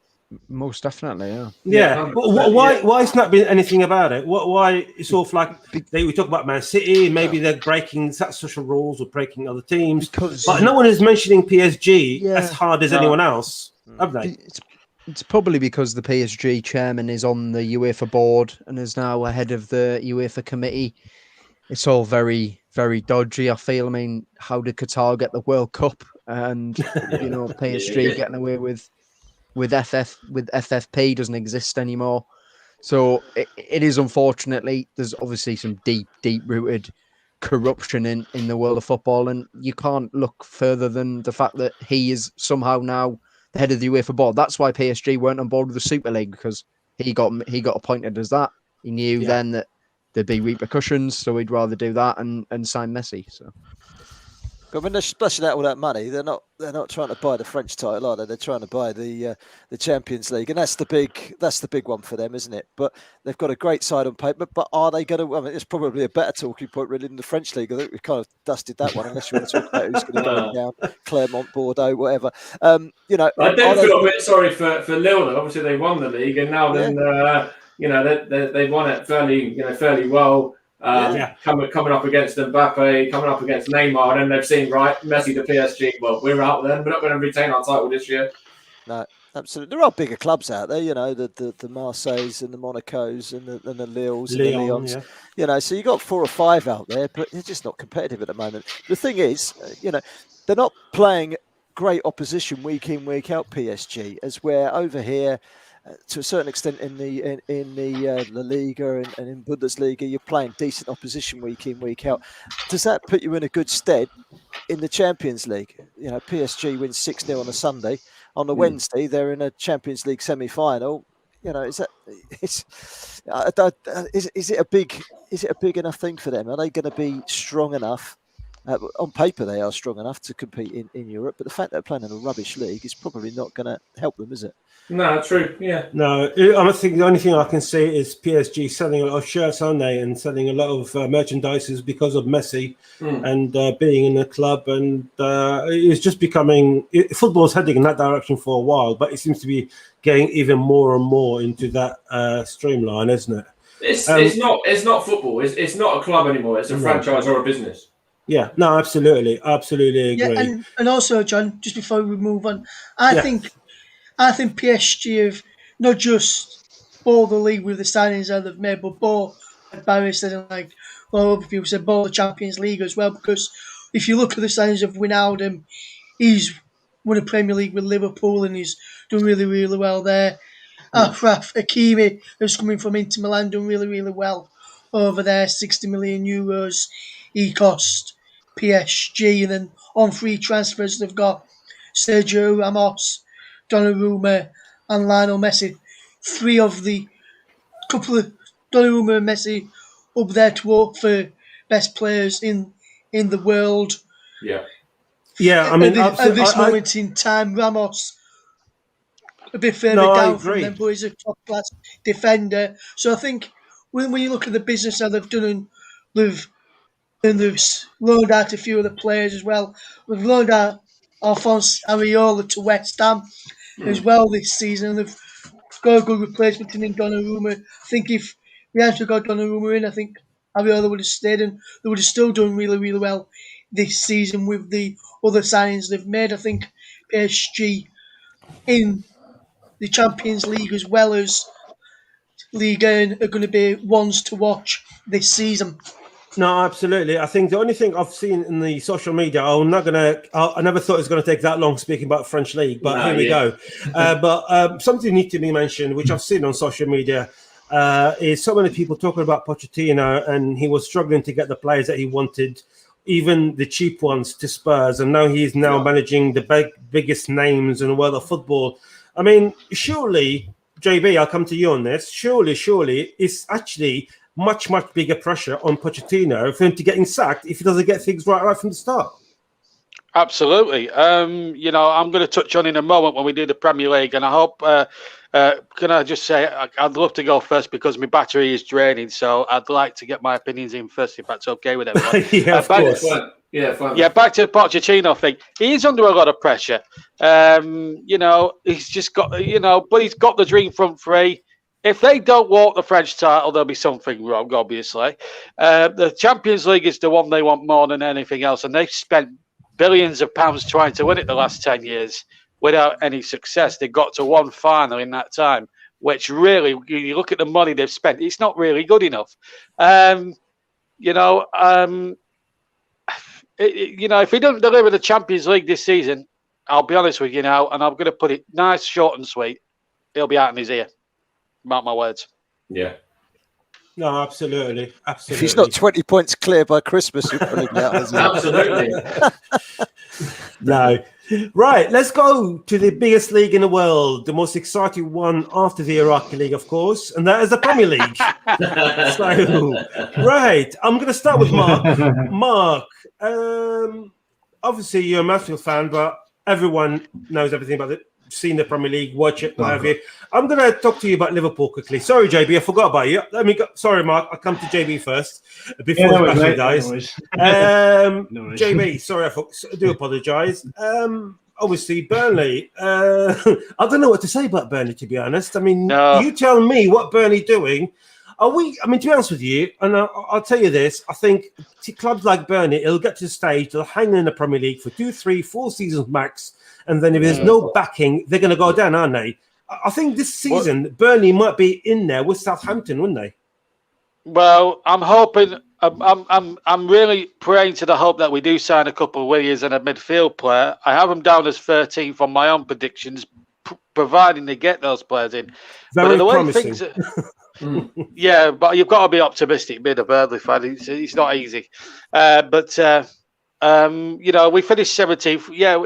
Most definitely, yeah. Why has not been anything about it? Why it's sort of like we talk about Man City, maybe they're breaking social rules or breaking other teams, but no one is mentioning PSG as hard as anyone else, have they? It's probably because the PSG chairman is on the UEFA board and is now ahead of the UEFA committee. It's all very, very dodgy, I feel. I mean, how did Qatar get the World Cup and PSG getting away with FFP doesn't exist anymore. So it is, unfortunately, there's obviously some deep rooted corruption in the world of football, and you can't look further than the fact that he is somehow now the head of the UEFA board. That's why PSG weren't on board with the Super League, because he got appointed as that. He knew then that there'd be repercussions, so he'd rather do that and sign Messi. So But when they're splashing out all that money, they're not trying to buy the French title, are they? They're trying to buy the Champions League, and that's the big one for them, isn't it? But they've got a great side on paper. But are they going to? I mean, it's probably a better talking point really than the French league. I think we've kind of dusted that one, unless you want to talk about who's going to go down, Clermont, Bordeaux, whatever. I do feel a bit sorry for Lille. Though. Obviously, they won the league, and now then they won it fairly well. Coming up against Mbappe, coming up against Neymar, and then they've seen Messi to PSG. Well, we're out then. We're not going to retain our title this year. No, absolutely. There are bigger clubs out there, the Marseilles and the Monacos and the Lilles and the Lyons. Yeah. So you got 4 or 5 out there, but they're just not competitive at the moment. The thing is, they're not playing great opposition week in, week out. PSG, as we're over here. To a certain extent, in the La Liga and in Bundesliga, you're playing decent opposition week in, week out. Does that put you in a good stead in the Champions League? PSG wins 6-0 on a Sunday. On the Wednesday, they're in a Champions League semi-final. Is it a big enough thing for them? Are they going to be strong enough? On paper, they are strong enough to compete in Europe, but the fact that they're playing in a rubbish league is probably not going to help them, is it? No, true. Yeah. No, I think the only thing I can say is PSG selling a lot of shirts, aren't they, and selling a lot of merchandises because of Messi and being in the club, and it's just becoming football's heading in that direction for a while, but it seems to be getting even more and more into that streamline, isn't it? It's not football. It's not a club anymore. It's a franchise or a business. Yeah, no, absolutely agree. Yeah, and also, John, just before we move on, I think PSG have not just bought the league with the signings that they've made, but bought, like Barry said, and other people said, bought the Champions League as well. Because if you look at the signings of Wijnaldum, he's won a Premier League with Liverpool and he's done really, really well there. Achraf Hakimi, who's coming from Inter Milan, done really, really well over there. 60 million euros he cost PSG, and then on free transfers they've got Sergio Ramos, Donnarumma and Lionel Messi. 3 of the couple of Donnarumma and Messi up there to work for best players in the world. Yeah. I mean, at this moment in time, Ramos a bit further down from them, but he's a top class defender. So I think when you look at the business that they've done, they've loaned out a few of the players as well. We've loaned out Alphonse Areola to West Ham as well this season. They've got a good replacement in Donnarumma. I think if we hadn't got Donnarumma in, I think Areola would have stayed and they would have still done really, really well this season with the other signings they've made. I think PSG in the Champions League as well as Ligue 1 are going to be ones to watch this season. No, absolutely. I think the only thing I've seen in the social media, I never thought it was going to take that long speaking about French league, but here we go. But something needs to be mentioned, which I've seen on social media, is so many people talking about Pochettino, and he was struggling to get the players that he wanted, even the cheap ones, to Spurs, and now he's managing the biggest names in the world of football. I mean, surely, JB, I'll come to you on this. Surely, it's actually much bigger pressure on Pochettino for him to getting sacked if he doesn't get things right from the start. Absolutely. I'm going to touch on in a moment when we do the Premier League, and I hope. Can I just say I'd love to go first because my battery is draining, so I'd like to get my opinions in first, if that's okay with everyone. Of course. Fine. Back to the Pochettino thing. He's under a lot of pressure. He's just got, but he's got the dream front free. If they don't walk the French title, there'll be something wrong, obviously. The Champions League is the one they want more than anything else, and they've spent billions of pounds trying to win it the last 10 years without any success. They got to one final in that time, which really, you look at the money they've spent, it's not really good enough. If he doesn't deliver the Champions League this season, I'll be honest with you now, and I'm going to put it nice, short and sweet, he'll be out in his ear. Mark my words. Yeah. No, absolutely. If he's not 20 points clear by Christmas, he'll probably be out. Absolutely. No. Right, let's go to the biggest league in the world, the most exciting one after the Iraqi League, of course, and that is the Premier League. So, right, I'm going to start with Mark. Mark, obviously you're a Mansfield fan, but everyone knows everything about it. Seen the Premier League, watch it, what have you. I'm going to talk to you about Liverpool quickly. Sorry, JB, I forgot about you. Sorry, Mark. I'll come to JB first before the battery dies. JB, sorry, I do apologise. Obviously, Burnley. I don't know what to say about Burnley, to be honest. I mean, you tell me what Burnley doing. To be honest with you, and I'll tell you this, I think clubs like Burnley, it'll get to the stage, they'll hang in the Premier League for 2, 3, 4 seasons max, and then if there's no backing, they're going to go down, aren't they? I think this season, Burnley might be in there with Southampton, wouldn't they? Well, I'm hoping, I'm really praying to the hope that we do sign a couple of Williams and a midfield player. I have them down as 13th on my own predictions, providing they get those players in. Very promising. Yeah, but you've got to be optimistic being a Burnley fan. It's not easy. We finished 17th. Yeah,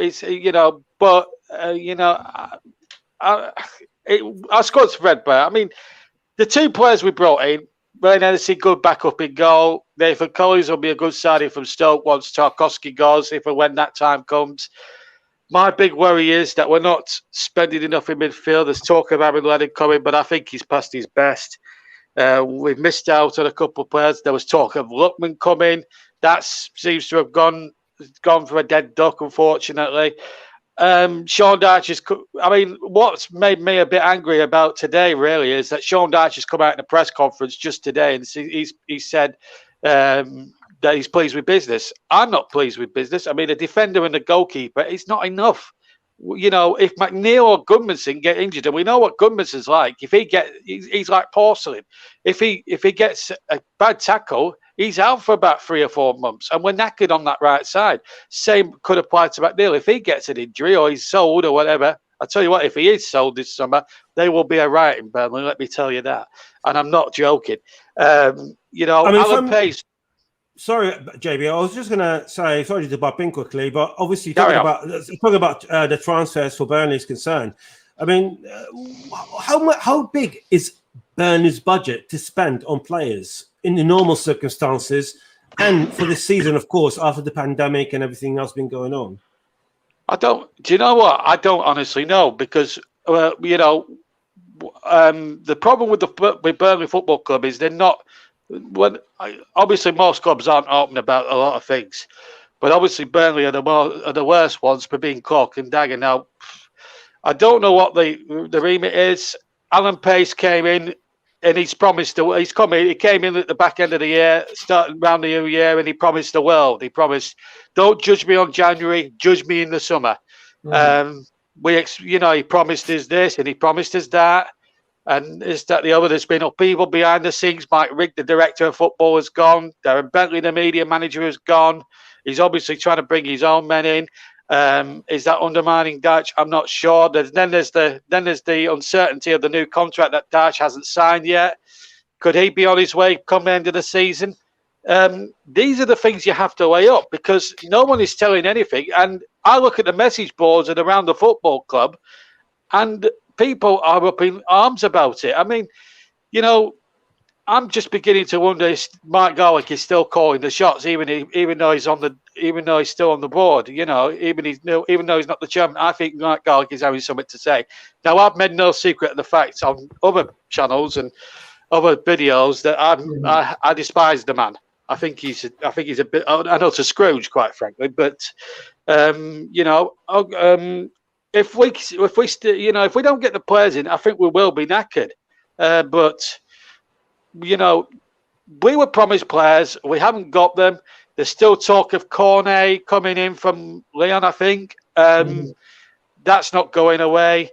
I scored some red bear. I mean, the two players we brought in, Ryan Hennessy, good backup in goal. Nathan Collins will be a good signing from Stoke once Tarkowski goes, if and when that time comes. My big worry is that we're not spending enough in midfield. There's talk of having Lennon coming, but I think he's past his best. We've missed out on a couple of players. There was talk of Luckman coming. That seems to have gone for a dead duck, unfortunately. Sean Dyche what's made me a bit angry about today, really, is that Sean Dyche has come out in a press conference just today and he said that he's pleased with business. I'm not pleased with business. I mean, a defender and a goalkeeper, it's not enough. If McNeil or Goodmanson get injured, and we know what Goodmanson's like, he's like porcelain. If he gets a bad tackle, he's out for about 3 or 4 months, and we're knackered on that right side. Same could apply to McNeil. If he gets an injury or he's sold or whatever, I tell you what, if he is sold this summer, they will be a riot in Burnley. Let me tell you that, and I'm not joking. Alan Pace. Sorry, JB. I was just going to say, sorry to butt in quickly, but obviously talking about the transfers for Burnley is concerned. I mean, how big is Burnley's budget to spend on players in the normal circumstances, and for this season, of course, after the pandemic and everything else been going on? Do you know what? I don't honestly know, because the problem with Burnley Football Club is they're not. Obviously, most clubs aren't open about a lot of things, but obviously Burnley are the worst ones for being cloak and dagger. Now, I don't know what the remit is. Alan Pace came in and he's promised. He came in at the back end of the year, starting around the new year, and he promised the world. He promised, "Don't judge me on January, judge me in the summer." He promised us this and he promised us that. And is that the other? There's been upheaval behind the scenes. Mike Rigg, the director of football, has gone. Darren Bentley, the media manager, has gone. He's obviously trying to bring his own men in. Is that undermining Dyche? I'm not sure. Then there's the uncertainty of the new contract that Dyche hasn't signed yet. Could he be on his way come the end of the season? These are the things you have to weigh up, because no one is telling anything. And I look at the message boards and around the football club, and people are up in arms about it. I mean, I'm just beginning to wonder if Mike Garlick is still calling the shots, even though he's still on the board. Even though he's not the chairman. I think Mike Garlick is having something to say. Now, I've made no secret of the fact on other channels and other videos that I despise the man. I think he's a bit. I know to Scrooge, quite frankly, but if we don't get the players in, I think we will be knackered. But we were promised players. We haven't got them. There's still talk of Cornet coming in from Lyon, I think. That's not going away.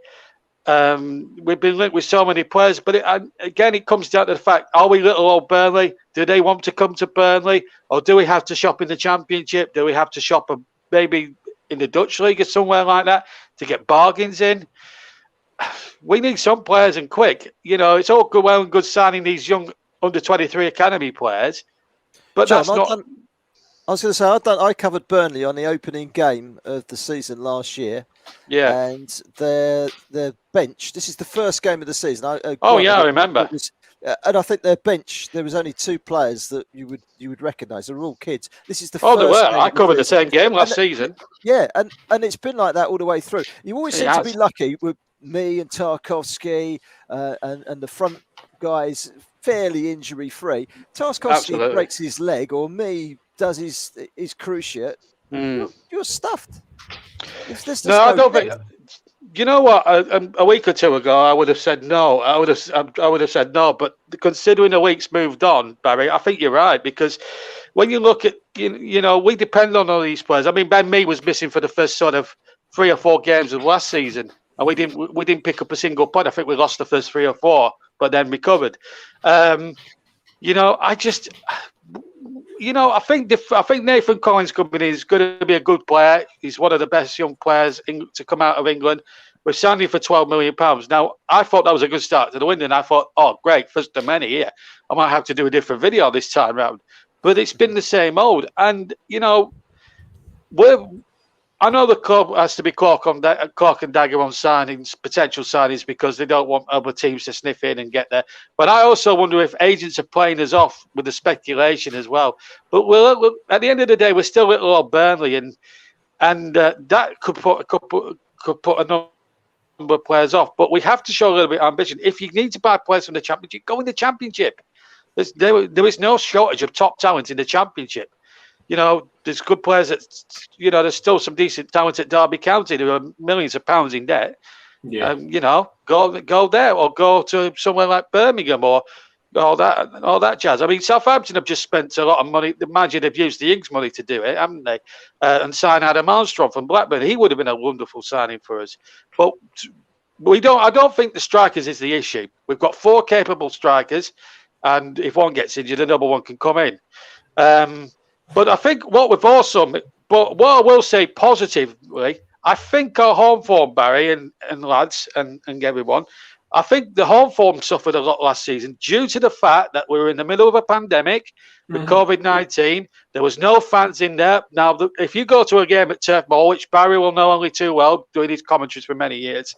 We've been linked with so many players, but it comes down to the fact: are we little old Burnley? Do they want to come to Burnley, or do we have to shop in the Championship? Do we have to shop maybe in the Dutch League or somewhere like that to get bargains in? We need some players, and quick. It's all well and good signing these young under-23 academy players, but John, that's not. I was going to say, I covered Burnley on the opening game of the season last year. Yeah. And their bench, this is the first game of the season. I remember. And I think their bench, there was only 2 players that you would recognise. They're all kids. This is the Oh, first. they were. I covered the same game last season. Yeah, and it's been like that all the way through. You always It seem has. to be lucky with me and Tarkovsky and the front guys fairly injury free. Tarkovsky breaks his leg, or me does his cruciate. You're stuffed. No, I don't think. You know what? A week or 2 ago, I would have said no. I would have said no. But considering the week's moved on, Barry, I think you're right, because when you look at we depend on all these players. I mean, Ben Mee was missing for the first sort of 3 or 4 games of last season, and we didn't pick up a single point. I think we lost the first 3 or 4, but then recovered. I think Nathan Collins Company is going to be a good player. He's one of the best young players to come out of England. We're signing for £12 million. Now, I thought that was a good start to the window, and I thought, oh, great, first of many here. I might have to do a different video this time round. But it's been the same old. And, I know the club has to be clock and dagger on potential signings, because they don't want other teams to sniff in and get there. But I also wonder if agents are playing us off with the speculation as well. But at the end of the day, we're still little old Burnley, and that could put a number of players off. But we have to show a little bit of ambition. If you need to buy players from the Championship, go in the Championship. There is no shortage of top talent in the Championship. There's good players there's still some decent talent at Derby County who are millions of pounds in debt. Yeah. Go there, or go to somewhere like Birmingham, or all that jazz. I mean, Southampton have just spent a lot of money. Imagine they've used the Ings money to do it, haven't they? And signed Adam Armstrong from Blackburn. He would have been a wonderful signing for us. But I don't think the strikers is the issue. We've got 4 capable strikers, and if one gets injured, another one can come in. But I think what I will say positively, I think our home form, Barry and lads and everyone, I think the home form suffered a lot last season due to the fact that we were in the middle of a pandemic with COVID-19. There was no fans in there. Now, if you go to a game at Turf Moor, which Barry will know only too well, doing his commentaries for many years,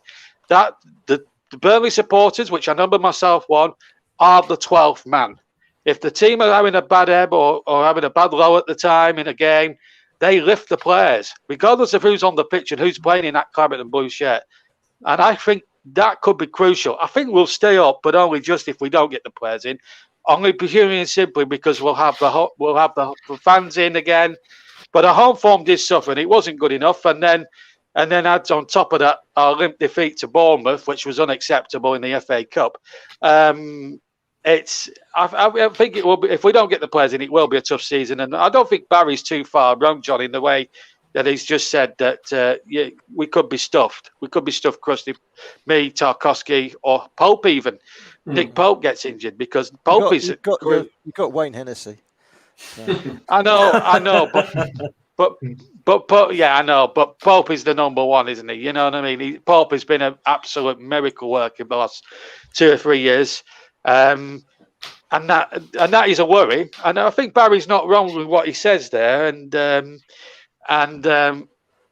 that the Burnley supporters, which I number myself one, are the 12th man. If the team are having a bad ebb or having a bad low at the time in a game, they lift the players, regardless of who's on the pitch and who's playing in that claret and blue shirt. And I think that could be crucial. I think we'll stay up, but only just if we don't get the players in. Only purely and simply because we'll have the fans in again. But our home form did suffer, and it wasn't good enough. And then adds on top of that our limp defeat to Bournemouth, which was unacceptable in the FA Cup. I think it will be, if we don't get the players in, it will be a tough season. And I don't think Barry's too far wrong, John, in the way that he's just said that we could be stuffed. We could be stuffed, Krusty, me, Tarkovsky, or Pope even. Nick Pope gets injured because Pope is... You've got Wayne Hennessy. So. I know, but yeah, I know. But Pope is the number one, isn't he? You know what I mean? Pope has been an absolute miracle work in the last 2 or 3 years. And that is a worry, and I think Barry's not wrong with what he says there. And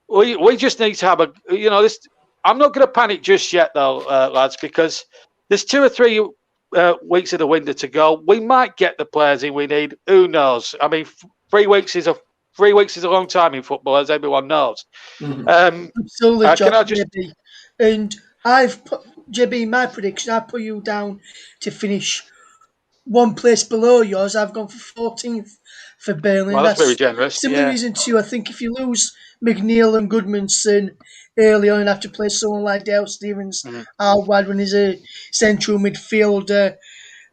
we just need to have this. I'm not going to panic just yet, though, lads, because there's 2 or 3 weeks of the window to go. We might get the players in we need. Who knows? I mean, 3 weeks is a long time in football, as everyone knows. Absolutely, JB. And I've put JB, my prediction, I put you down to finish 1 place below yours. I've gone for 14th for Burnley. Well, that's very generous. Similar reason too. I think if you lose McNeil and Goodmanson early on, you have to play someone like Dale Stevens out wide when he's a central midfielder,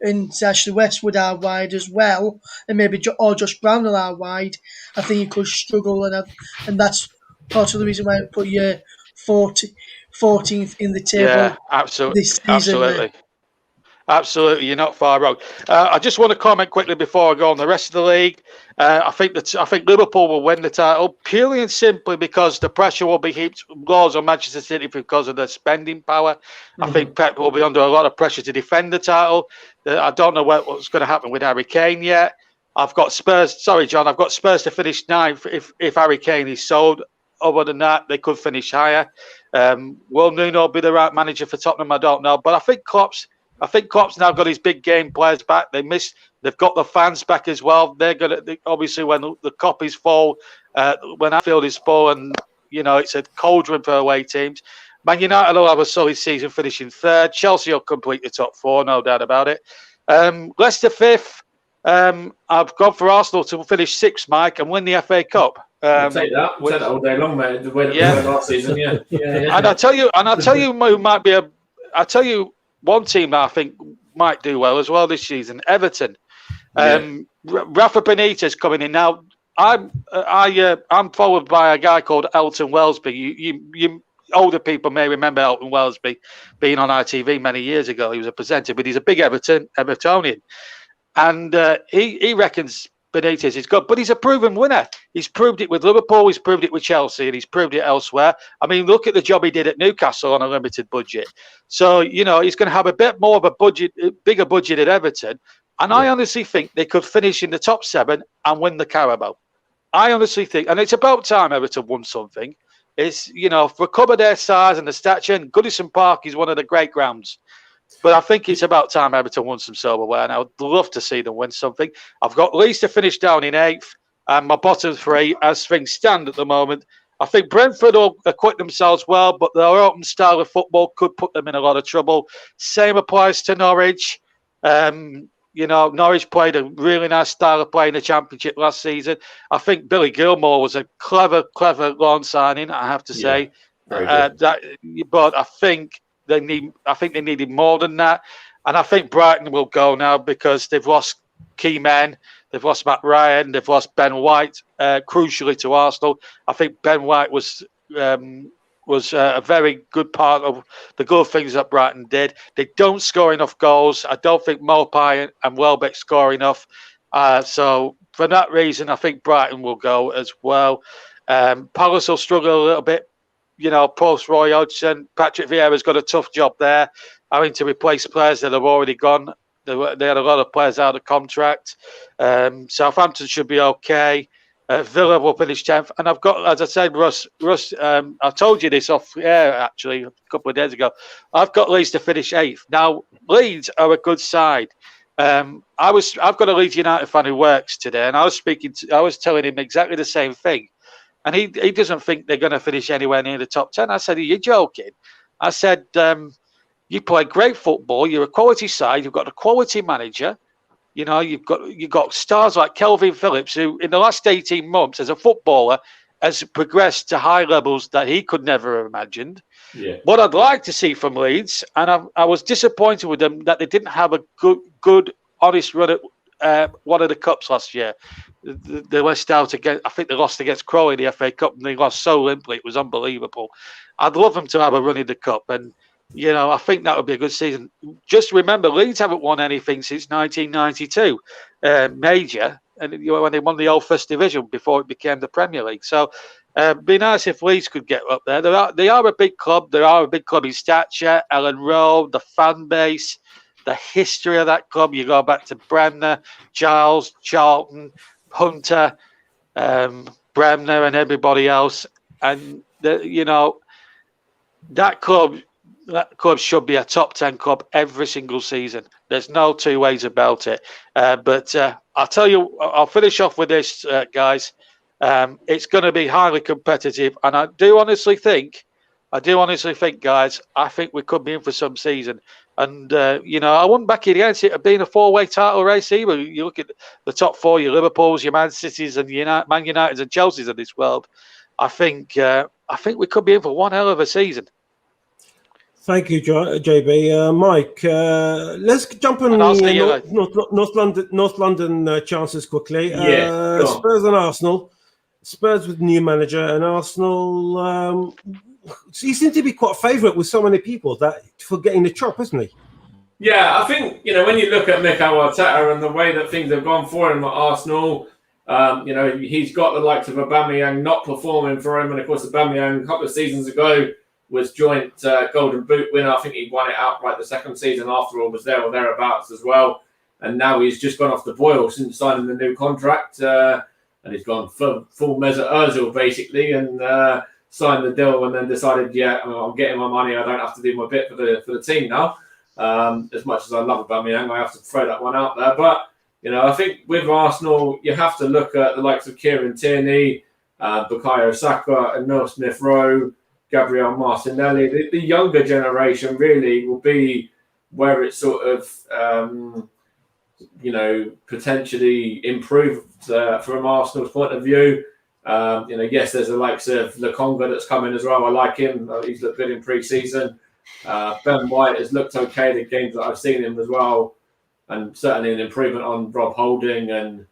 and Ashley Westwood out wide as well, and maybe Josh Brownell out wide. I think you could struggle, and that's part of the reason why I put you 14th in the table. Yeah, absolutely. This season, Absolutely, you're not far wrong. I just want to comment quickly before I go on the rest of the league. I think Liverpool will win the title purely and simply because the pressure will be heaped loads on Manchester City because of their spending power. I think Pep will be under a lot of pressure to defend the title. I don't know what's going to happen with Harry Kane yet. I've got Spurs. Sorry, John. I've got Spurs to finish 9th if Harry Kane is sold. Other than that, they could finish higher. Will Nuno be the right manager for Tottenham? I don't know, but I think Klopp's I think Klopp's now got his big game players back. They've got the fans back as well. They're gonna obviously when the Kop is full, when Anfield is full, and it's a cauldron for away teams. Man United will have a solid season, finishing third. Chelsea will complete the top four, no doubt about it. Leicester fifth. I've gone for Arsenal to finish sixth, Mike, and win the FA Cup. We'll take that. We'll take that all day long, mate. The way that we went last season, yeah. And I'll tell you who might be I'll tell you one team that I think might do well as well this season, Everton. Rafa Benitez coming in now. I'm followed by a guy called Elton Wellesby. You older people may remember Elton Wellesby being on ITV many years ago. He was a presenter, but he's a big Evertonian, and he reckons Benitez is good, but he's a proven winner. He's proved it with Liverpool, he's proved it with Chelsea, and he's proved it elsewhere. I mean, look at the job he did at Newcastle on a limited budget. So, he's going to have a bit more of a budget, bigger budget at Everton. And I honestly think they could finish in the top 7 and win the Carabao. I honestly think, and it's about time Everton won something. It's, for a club of their size and the stature, and Goodison Park is one of the great grounds. But I think it's about time Everton won some silverware, and I would love to see them win something. I've got Leeds to finish down in 8th, and my bottom 3, as things stand at the moment, I think Brentford will acquit themselves well, but their open style of football could put them in a lot of trouble. Same applies to Norwich. Norwich played a really nice style of play in the Championship last season. I think Billy Gilmore was a clever loan signing, I have to say. But I think they needed more than that. And I think Brighton will go now because they've lost key men. They've lost Matt Ryan. They've lost Ben White, crucially to Arsenal. I think Ben White was a very good part of the good things that Brighton did. They don't score enough goals. I don't think Mopai and Welbeck score enough. So for that reason, I think Brighton will go as well. Palace will struggle a little bit. Post Roy Hodgson, Patrick Vieira's got a tough job there, having to replace players that have already gone. They had a lot of players out of contract. Southampton should be okay. Villa will finish 10th. And I've got, as I said, Russ, I told you this off air, actually, a couple of days ago. I've got Leeds to finish 8th. Now, Leeds are a good side. I've got a Leeds United fan who works today, and I was telling him exactly the same thing. And he doesn't think they're going to finish anywhere near the top 10. I said, are you joking? I said, you play great football. You're a quality side. You've got a quality manager. You've got stars like Kelvin Phillips, who in the last 18 months as a footballer has progressed to high levels that he could never have imagined. Yeah. What I'd like to see from Leeds, and I was disappointed with them that they didn't have a good, honest run at one of the cups last year. They lost out against, I think they lost against Crawley in the FA Cup, and they lost so limply. It was unbelievable. I'd love them to have a run in the cup, and I think that would be a good season. Just remember, Leeds haven't won anything since 1992, major, and when they won the old First Division before it became the Premier League. So, it'd be nice if Leeds could get up there. They are a big club. They are a big club in stature. Ellen Rowe, the fan base, the history of that club. You go back to Bremner, Giles, Charlton, Hunter, Bremner, and everybody else, and that club should be a top 10 club every single season. There's no two ways about it. But I'll tell you, I'll finish off with this, guys. It's going to be highly competitive, and I do honestly think, guys, I think we could be in for some season. And, I wouldn't back it against it being a 4-way title race either. You look at the top 4, your Liverpools, your Man Cities, and Man Uniteds and Chelseas of this world. I think we could be in for one hell of a season. Thank you, JB. Mike, let's jump on North London chances quickly. Spurs and Arsenal. Spurs with new manager, and Arsenal. He seems to be quite a favourite with so many people for getting the chop, isn't he? Yeah, I think when you look at Mikel Arteta and the way that things have gone for him at Arsenal, he's got the likes of Aubameyang not performing for him, and of course Aubameyang a couple of seasons ago was joint Golden Boot winner. I think he won it outright the second season after all, was there or thereabouts as well. And now he's just gone off the boil since signing the new contract, and he's gone full Mesut Ozil basically, and signed the deal and then decided, I'm getting my money. I don't have to do my bit for the team now. As much as I love Aubameyang, I have to throw that one out there. But I think with Arsenal, you have to look at the likes of Kieran Tierney, Bukayo Saka, Emile Smith-Rowe, Gabriel Martinelli. The younger generation really will be where it's sort of, potentially improved from Arsenal's point of view. Yes, there's the likes of Lokonga that's coming as well. I like him. He's looked good in pre-season. Ben White has looked okay the games that I've seen him as well, and certainly an improvement on Rob Holding and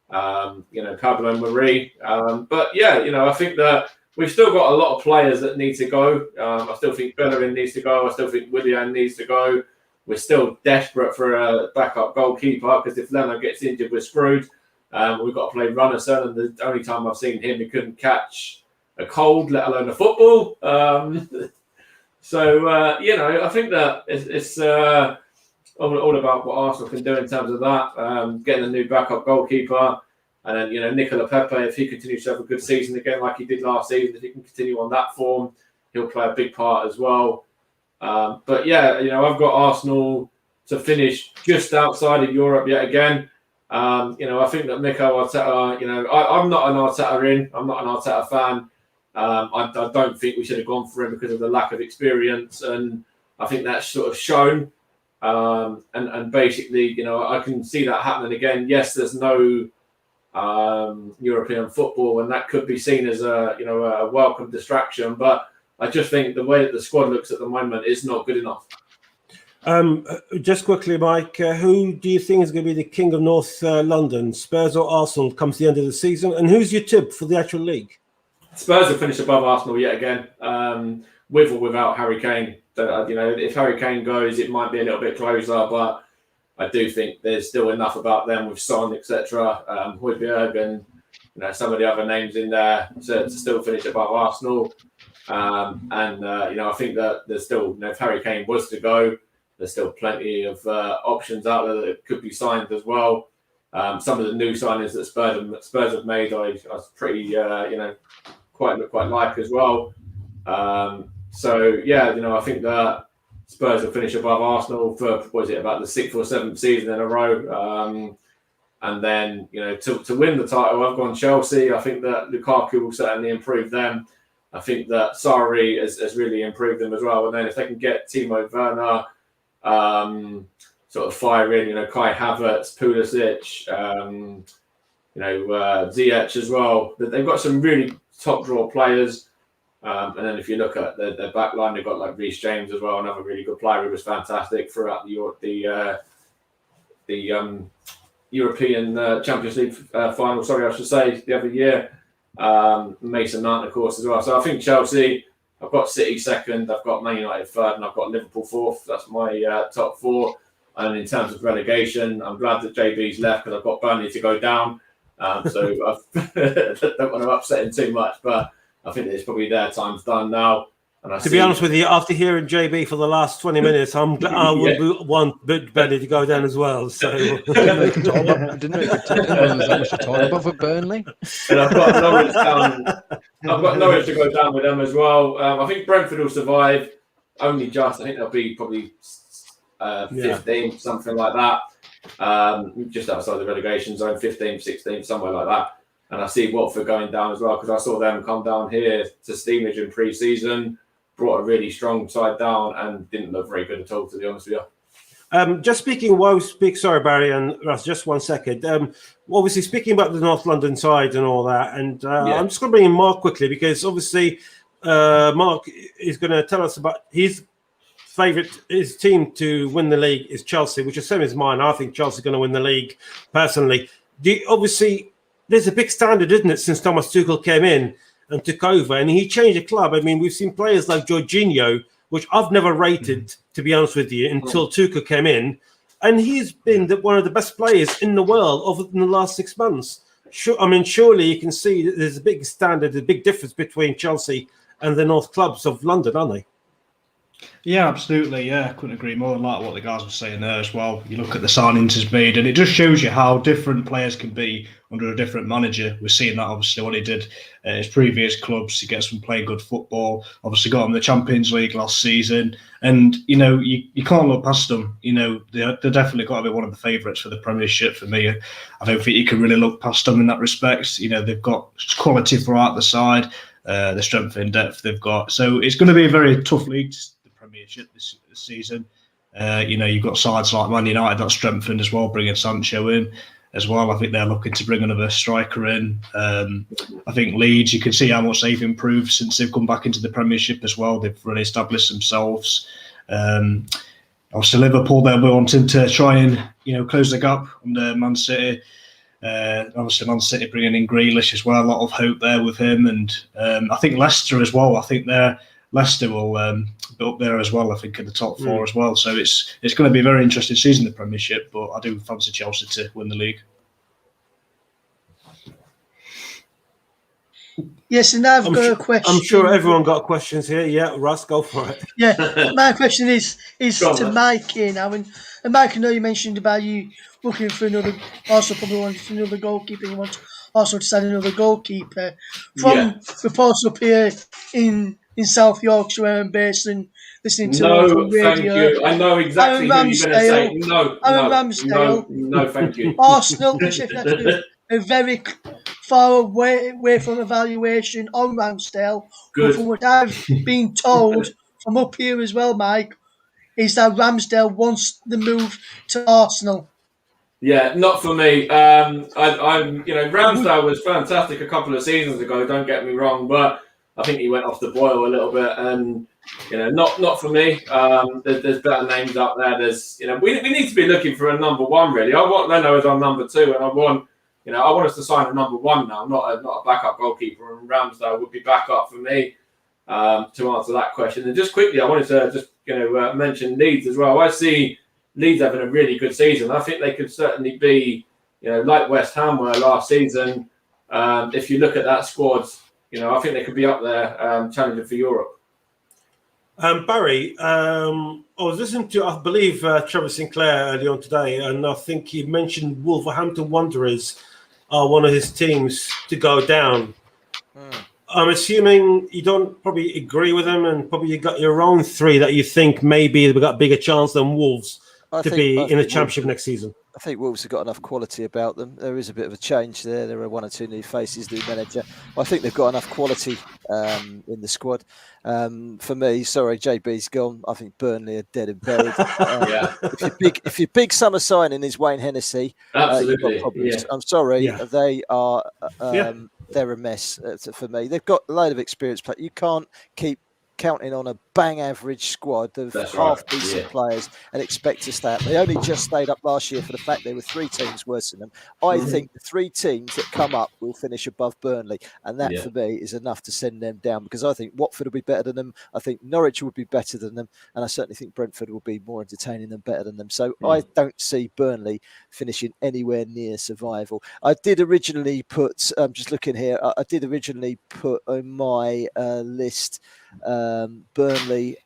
Pablo Marie. But yeah, I think that we've still got a lot of players that need to go. I still think Bellerin needs to go. I still think Willian needs to go. We're still desperate for a backup goalkeeper because if Leno gets injured, we're screwed. We've got to play Runnison, and the only time I've seen him, he couldn't catch a cold, let alone a football. I think that it's all about what Arsenal can do in terms of that, getting a new backup goalkeeper. And then, Nicola Pepe, if he continues to have a good season again like he did last season, if he can continue on that form, he'll play a big part as well. I've got Arsenal to finish just outside of Europe yet again. I think that Mikel Arteta, I'm not an Arteta I'm not an Arteta fan. I don't think we should have gone for him because of the lack of experience, and I think that's sort of shown. And basically, I can see that happening again. Yes, there's no European football, and that could be seen as a welcome distraction. But I just think the way that the squad looks at the moment is not good enough. Just quickly, Mike, who do you think is going to be the king of North London, Spurs or Arsenal, comes the end of the season? And who's your tip for the actual league? Spurs will finish above Arsenal yet again, with or without Harry Kane. If Harry Kane goes, it might be a little bit closer, but I do think there's still enough about them with Son, etc., Højbjerg, and some of the other names in there to still finish above Arsenal. I think that there's still, if Harry Kane was to go, there's still plenty of options out there that could be signed as well. Some of the new signings that Spurs have made, I was pretty, quite like as well. I think that Spurs will finish above Arsenal for about the 6th or 7th season in a row. And then, to win the title, I've gone Chelsea. I think that Lukaku will certainly improve them. I think that Sarri has really improved them as well. And then if they can get Timo Werner sort of firing, Kai Havertz, Pulisic, Ziyech as well. They've got some really top draw players. And then if you look at their back line, they've got like Reece James as well, another really good player who was fantastic throughout the European Champions League final, the other year. Mason Mount, of course, as well. So I think Chelsea, I've got City second, I've got Man United third, and I've got Liverpool fourth. That's my top four. And in terms of relegation, I'm glad that JB's left because I've got Burnley to go down. So I don't want to upset him too much, but I think it's probably their time's done now. And to be honest with you, after hearing JB for the last 20 minutes, I would want Burnley to go down as well. So didn't know you could talk about for Burnley. And I've got Norwich down. I've got Norwich to go down with them as well. I think Brentford will survive. Only just. I think they'll be probably 15, something like that. Just outside the relegation zone, 15th, 16th, somewhere like that. And I see Watford going down as well because I saw them come down here to Stevenage in pre-season, brought a really strong side down and didn't look very good at all, to be honest with you. Just speaking while we speak, sorry, Barry and Russ, just 1 second. Obviously, speaking about the North London side and all that, and I'm just going to bring in Mark quickly because obviously Mark is going to tell us about his team to win the league is Chelsea, which is same as mine. I think Chelsea are going to win the league personally. Obviously, there's a big standard, isn't it, since Thomas Tuchel came in and took over, and he changed the club. I mean, we've seen players like Jorginho, which I've never rated, to be honest with you, until Tuchel came in, and he's been one of the best players in the world over the last 6 months. Surely you can see that there's a big standard, a big difference between Chelsea and the North clubs of London, aren't they? Yeah, absolutely. Yeah, I couldn't agree more. Like what the guys were saying there as well. You look at the signings he's made, and it just shows you how different players can be under a different manager. We're seeing that obviously what he did at his previous clubs. He gets them playing good football. Obviously got them the Champions League last season, and you can't look past them. They're definitely got to be one of the favourites for the Premiership for me. I don't think you can really look past them in that respect. They've got quality throughout the side. The strength and depth they've got. So it's going to be a very tough league, the Premiership this season. You've got sides like Man United that strengthened as well, bringing Sancho in as well. I think they're looking to bring another striker in. I think Leeds, you can see how much they've improved since they've come back into the Premiership as well. They've really established themselves. Obviously, Liverpool, they'll be wanting to try and close the gap under Man City. Obviously, Man City bringing in Grealish as well. A lot of hope there with him, and I think Leicester as well. I think Leicester will be up there as well. I think in the top four as well. So it's going to be a very interesting season in the Premiership. But I do fancy Chelsea to win the league. Yes, and I've got a question. I'm sure everyone got questions here. Yeah, Russ, go for it. Yeah, my question is to Mike here now. And Mike, I know you mentioned about you looking for another, also probably wanting another goalkeeper. You want also to sign another goalkeeper. From reports up here in South Yorkshire where I'm based and listening to radio. Thank you. I know exactly who you're going to say. Ramsdale. No, thank you. Arsenal, a very far away from evaluation on Ramsdale. But from what I've been told from up here as well, Mike, is that Ramsdale wants the move to Arsenal. Yeah, not for me. Ramsdale was fantastic a couple of seasons ago. Don't get me wrong, but I think he went off the boil a little bit, and not for me. There's better names out there. We need to be looking for a number one really. I want Leno as our number two, and I want us to sign a number one now, not a backup goalkeeper. And Ramsdale would be backup for me to answer that question. And just quickly, I wanted to mention Leeds as well. I see Leeds having a really good season. I think they could certainly be, like West Ham were last season. If you look at that squad, I think they could be up there challenging for Europe. Barry, I was listening to, I believe, Trevor Sinclair earlier on today, and I think he mentioned Wolverhampton Wanderers are one of his teams to go down. I'm assuming you don't probably agree with him, and probably you got your own three that you think maybe they've got a bigger chance than Wolves to be in the Championship next season. I think Wolves have got enough quality about them. There is a bit of a change there. There are one or two new faces, new manager. I think they've got enough quality in the squad. For me, sorry, JB's gone. I think Burnley are dead and buried. If your big summer signing is Wayne Hennessy, you've got problems. I'm sorry, they are. They're a mess for me. They've got a load of experience, but you can't keep counting on a bang average squad of half-decent players and expect to stay up. They only just stayed up last year for the fact there were three teams worse than them. I think the three teams that come up will finish above Burnley, and that for me is enough to send them down, because I think Watford will be better than them. I think Norwich will be better than them, and I certainly think Brentford will be more entertaining and better than them. So I don't see Burnley finishing anywhere near survival. I did originally put, just looking here, I did originally put on my list Burnley,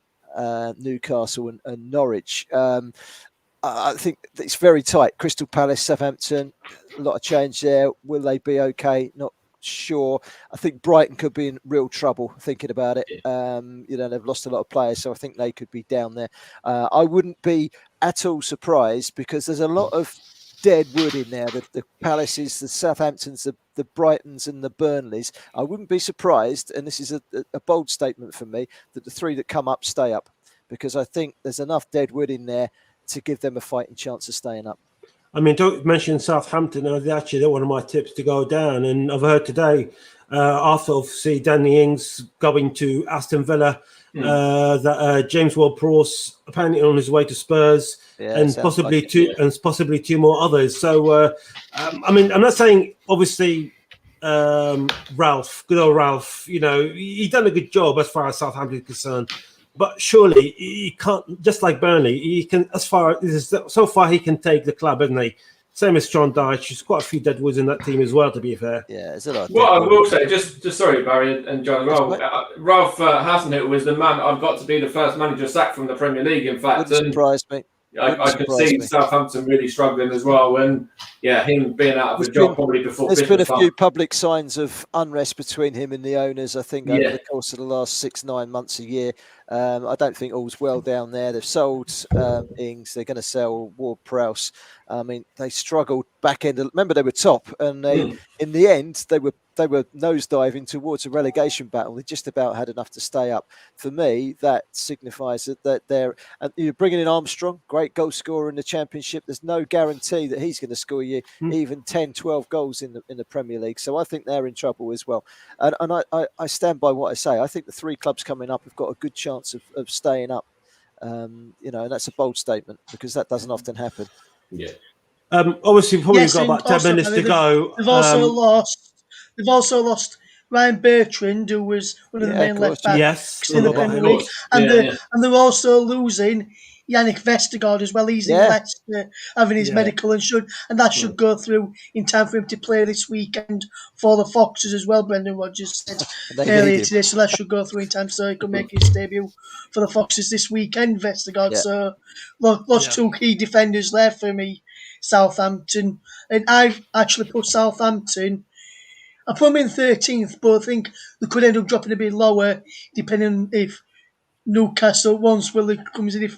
Newcastle and Norwich. I think it's very tight. Crystal Palace, Southampton, a lot of change there. Will they be okay? Not sure. I think Brighton could be in real trouble thinking about it. They've lost a lot of players, so I think they could be down there. I wouldn't be at all surprised, because there's a lot of dead wood in there. The Palaces, the Southamptons, the Brightons and the Burnleys. I wouldn't be surprised, and this is a bold statement from me, that the three that come up stay up, because I think there's enough dead wood in there to give them a fighting chance of staying up. I mean, don't mention Southampton. They're one of my tips to go down, and I've heard today Arthur see Danny Ings going to Aston Villa, that James Ward-Prowse apparently on his way to Spurs, and possibly two more others. So, I mean, I'm not saying obviously Ralph, good old Ralph, he done a good job as far as Southampton is concerned. But surely he can't, just like Burnley, he can, so far he can take the club, hasn't he, Same as John Dyche. There's quite a few deadwoods in that team as well, to be fair. Yeah, there's a lot. What I will say, just sorry, Barry and John as well. Ralph Hasenhüttl was the man I've got to be the first manager sacked from the Premier League, in fact. Wouldn't surprise me. I could see Southampton really struggling as well, and him being out of a job probably before There's Christmas. been a few public signs of unrest between him and the owners, I think, over the course of the last 6-9 months a year. I don't think all's well down there. They've sold Ings. They're going to sell Ward-Prowse. I mean, they struggled back end. Remember, they were top, and in the end, they were nosediving towards a relegation battle. They just about had enough to stay up. For me, that signifies that they're you're bringing in Armstrong, great goal scorer in the Championship. There's no guarantee that he's going to score you even 10, 12 goals in the Premier League. So I think they're in trouble as well. And I stand by what I say. I think the 3 clubs coming up have got a good chance of staying up. And that's a bold statement because that doesn't often happen. Yeah. Obviously, we've probably got about 10 minutes to go. They've also lost Ryan Bertrand, who was one of the main left backs in the Premier League, and they're also losing Yannick Vestergaard as well. He's in Leicester having his medical and that should go through in time for him to play this weekend for the Foxes as well. Brendan Rodgers said earlier today, so that should go through in time so he can make his debut for the Foxes this weekend. Vestergaard, so lost 2 key defenders there for me. Southampton, and I've actually put Southampton. I put them in 13th, but I think they could end up dropping a bit lower, depending on if Newcastle, once Willock comes in, if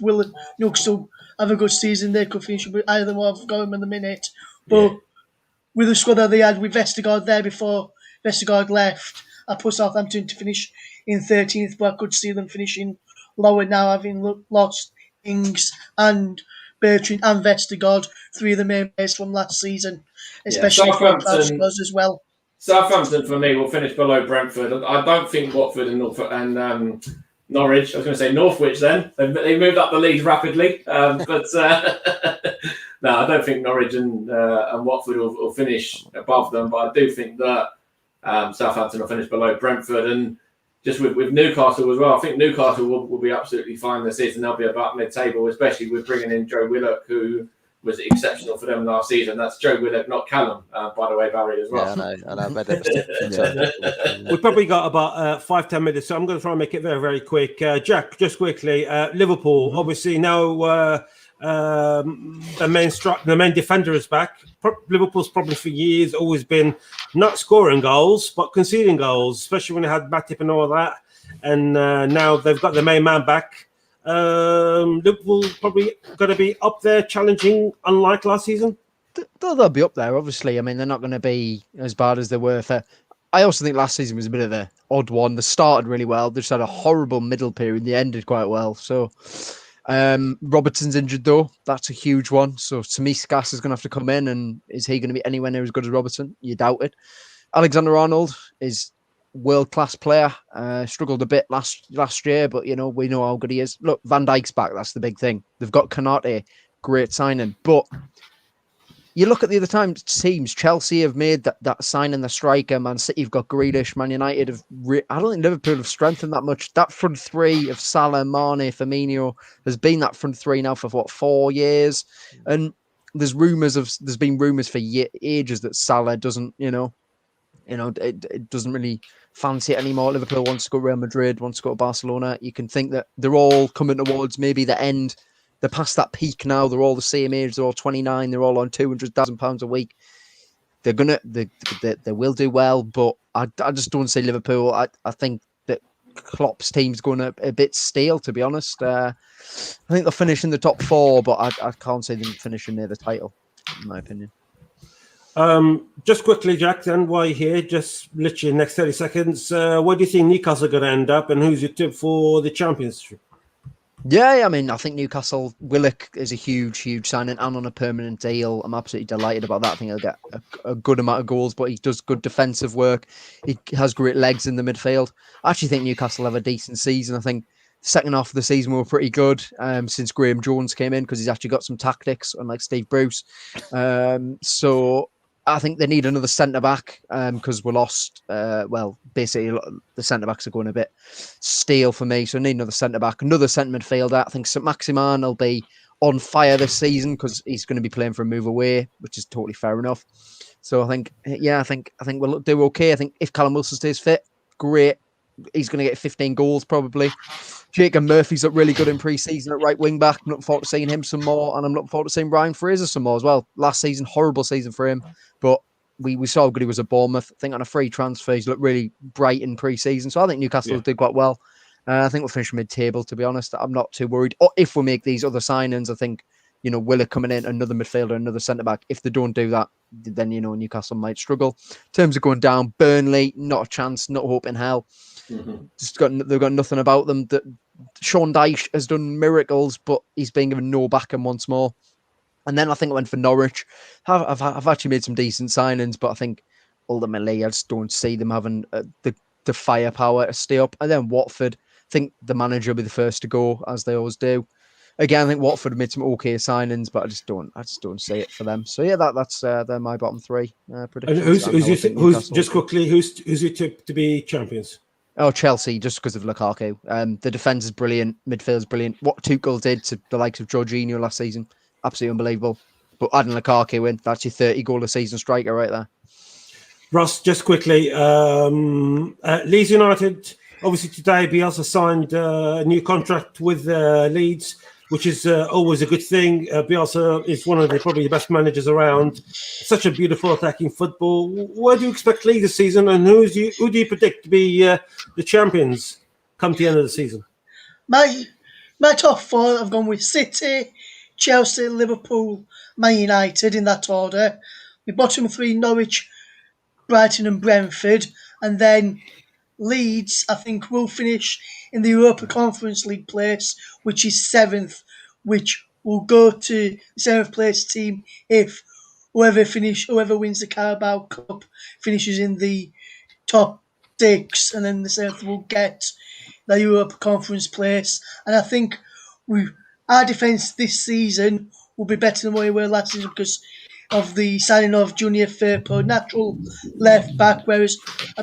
Newcastle have a good season, they could finish with either one. I've got them in the minute. But with the squad that they had with Vestergaard there before Vestergaard left, I put Southampton to finish in 13th, but I could see them finishing lower now, having lost Ings and Bertrand and Vestergaard, 3 of the main players from last season, especially Southampton as well. Southampton for me will finish below Brentford. I don't think Watford and Norwich. I was going to say Northwich. Then they moved up the league rapidly, but no, I don't think Norwich and Watford will finish above them. But I do think that Southampton will finish below Brentford, and just with Newcastle as well. I think Newcastle will be absolutely fine this season. They'll be about mid-table, especially with bringing in Joe Willock, who was exceptional for them last season. That's Joe Willock, not Callum, by the way, Barry, as well. Yeah, I know. I made that We've probably got about 5-10 minutes, so I'm going to try and make it very, very quick. Jack, just quickly, Liverpool, obviously now the main defender is back. Liverpool's problem for years always been not scoring goals, but conceding goals, especially when they had Matip and all that. And now they've got the main man back. Liverpool probably going to be up there challenging, unlike last season. They'll be up there, obviously. I mean, they're not going to be as bad as they were for. I also think last season was a bit of an odd one. They started really well. They just had a horrible middle period. They ended quite well. So Robertson's injured though. That's a huge one. So Tsimikas is going to have to come in, and is he going to be anywhere near as good as Robertson? You doubt it. Alexander-Arnold is world-class player. Struggled a bit last year, but we know how good he is. Look, Van Dijk's back. That's the big thing. They've got Konate, great signing. But you look at the other teams. Chelsea have made that signing, the striker. Man City have got Grealish. Man United have. I don't think Liverpool have strengthened that much. That front three of Salah, Mane, Firmino has been that front three now for 4 years. And there's been rumours for ages that Salah doesn't. It doesn't really fancy it anymore. Liverpool wants to go to Real Madrid, wants to go to Barcelona. You can think that they're all coming towards maybe the end. They're past that peak now. They're all the same age. They're all 29. They're all on £200,000 a week. They will do well, but I just don't see Liverpool. I think that Klopp's team's going a bit stale, to be honest. I think they'll finish in the top 4, but I can't see them finishing near the title, in my opinion. Just quickly, Jack, then while you're here, just literally next 30 seconds, where do you think Newcastle are going to end up, and who's your tip for the Championship? Yeah, I mean, I think Newcastle, Willock is a huge signing and on a permanent deal. I'm absolutely delighted about that. I think he'll get a good amount of goals, but he does good defensive work. He has great legs in the midfield. I actually think Newcastle have a decent season. I think the second half of the season were pretty good since Graham Jones came in, because he's actually got some tactics, unlike Steve Bruce. So I think they need another centre back because we lost. Basically the centre backs are going a bit stale for me, so I need another centre back, another centre midfielder. I think St Maximin will be on fire this season because he's going to be playing for a move away, which is totally fair enough. So I think we'll do okay. I think if Callum Wilson stays fit, great. He's going to get 15 goals probably. Jacob Murphy's looked really good in pre-season at right wing back. I'm looking forward to seeing him some more, and I'm looking forward to seeing Ryan Fraser some more as well. Last season, horrible season for him, but we saw how good he was at Bournemouth. I think on a free transfer, he's looked really bright in pre-season. So I think Newcastle will do quite well. I think we'll finish mid-table, to be honest. I'm not too worried. Or if we make these other signings, I think, Willer coming in, another midfielder, another centre-back. If they don't do that, then, Newcastle might struggle. In terms of going down, Burnley, not a chance, not hope in hell. Mm-hmm. They've got nothing about them. Sean Dyche has done miracles, but he's been given no backing once more. And then I think I went for Norwich. I've actually made some decent signings, but I think ultimately I just don't see them having the firepower to stay up. And then Watford, I think the manager will be the first to go, as they always do. Again, I think Watford have made some okay signings, but I just don't see it for them. So yeah, that's they're my bottom three predictions. Who's just quickly? Who's your tip to be champions? Oh, Chelsea, just because of Lukaku. The defence is brilliant, midfield is brilliant. What Tuchel did to the likes of Jorginho last season, absolutely unbelievable. But adding Lukaku in, that's your 30-goal a season striker right there. Ross, just quickly, Leeds United, obviously today Bielsa signed a new contract with Leeds, which is always a good thing. Bielsa is one of probably the best managers around. Such a beautiful attacking football. Where do you expect Leeds this season, and who do you predict to be the champions come to the end of the season? My top four, I've gone with City, Chelsea, Liverpool, Man United in that order. My bottom three, Norwich, Brighton and Brentford. And then Leeds, I think, will finish in the Europa Conference League place, which is 7th, which will go to the 7th place team if whoever wins the Carabao Cup finishes in the top 6, and then the 7th will get the Europa Conference place. And I think our defence this season will be better than what we were last season because of the signing of Junior Firpo, natural left back. Whereas as I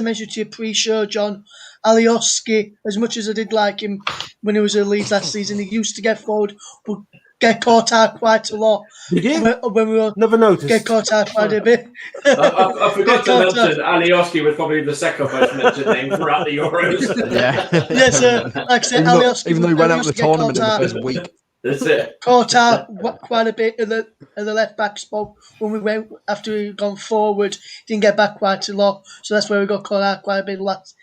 mentioned to you pre-show, John, Alioski, as much as I did like him when he was at Leeds last season, he used to get forward, but get caught out quite a lot. Did you? When we were never noticed. Get caught out quite a bit. I forgot to mention Alioski was probably the second most mentioned name throughout the Euros. Yes, like I said, Alioski, even though he went out of the tournament in the first week. That's it. Caught out quite a bit in the left back spot when we went after we'd gone forward. Didn't get back quite a lot, so that's where we got caught out quite a bit last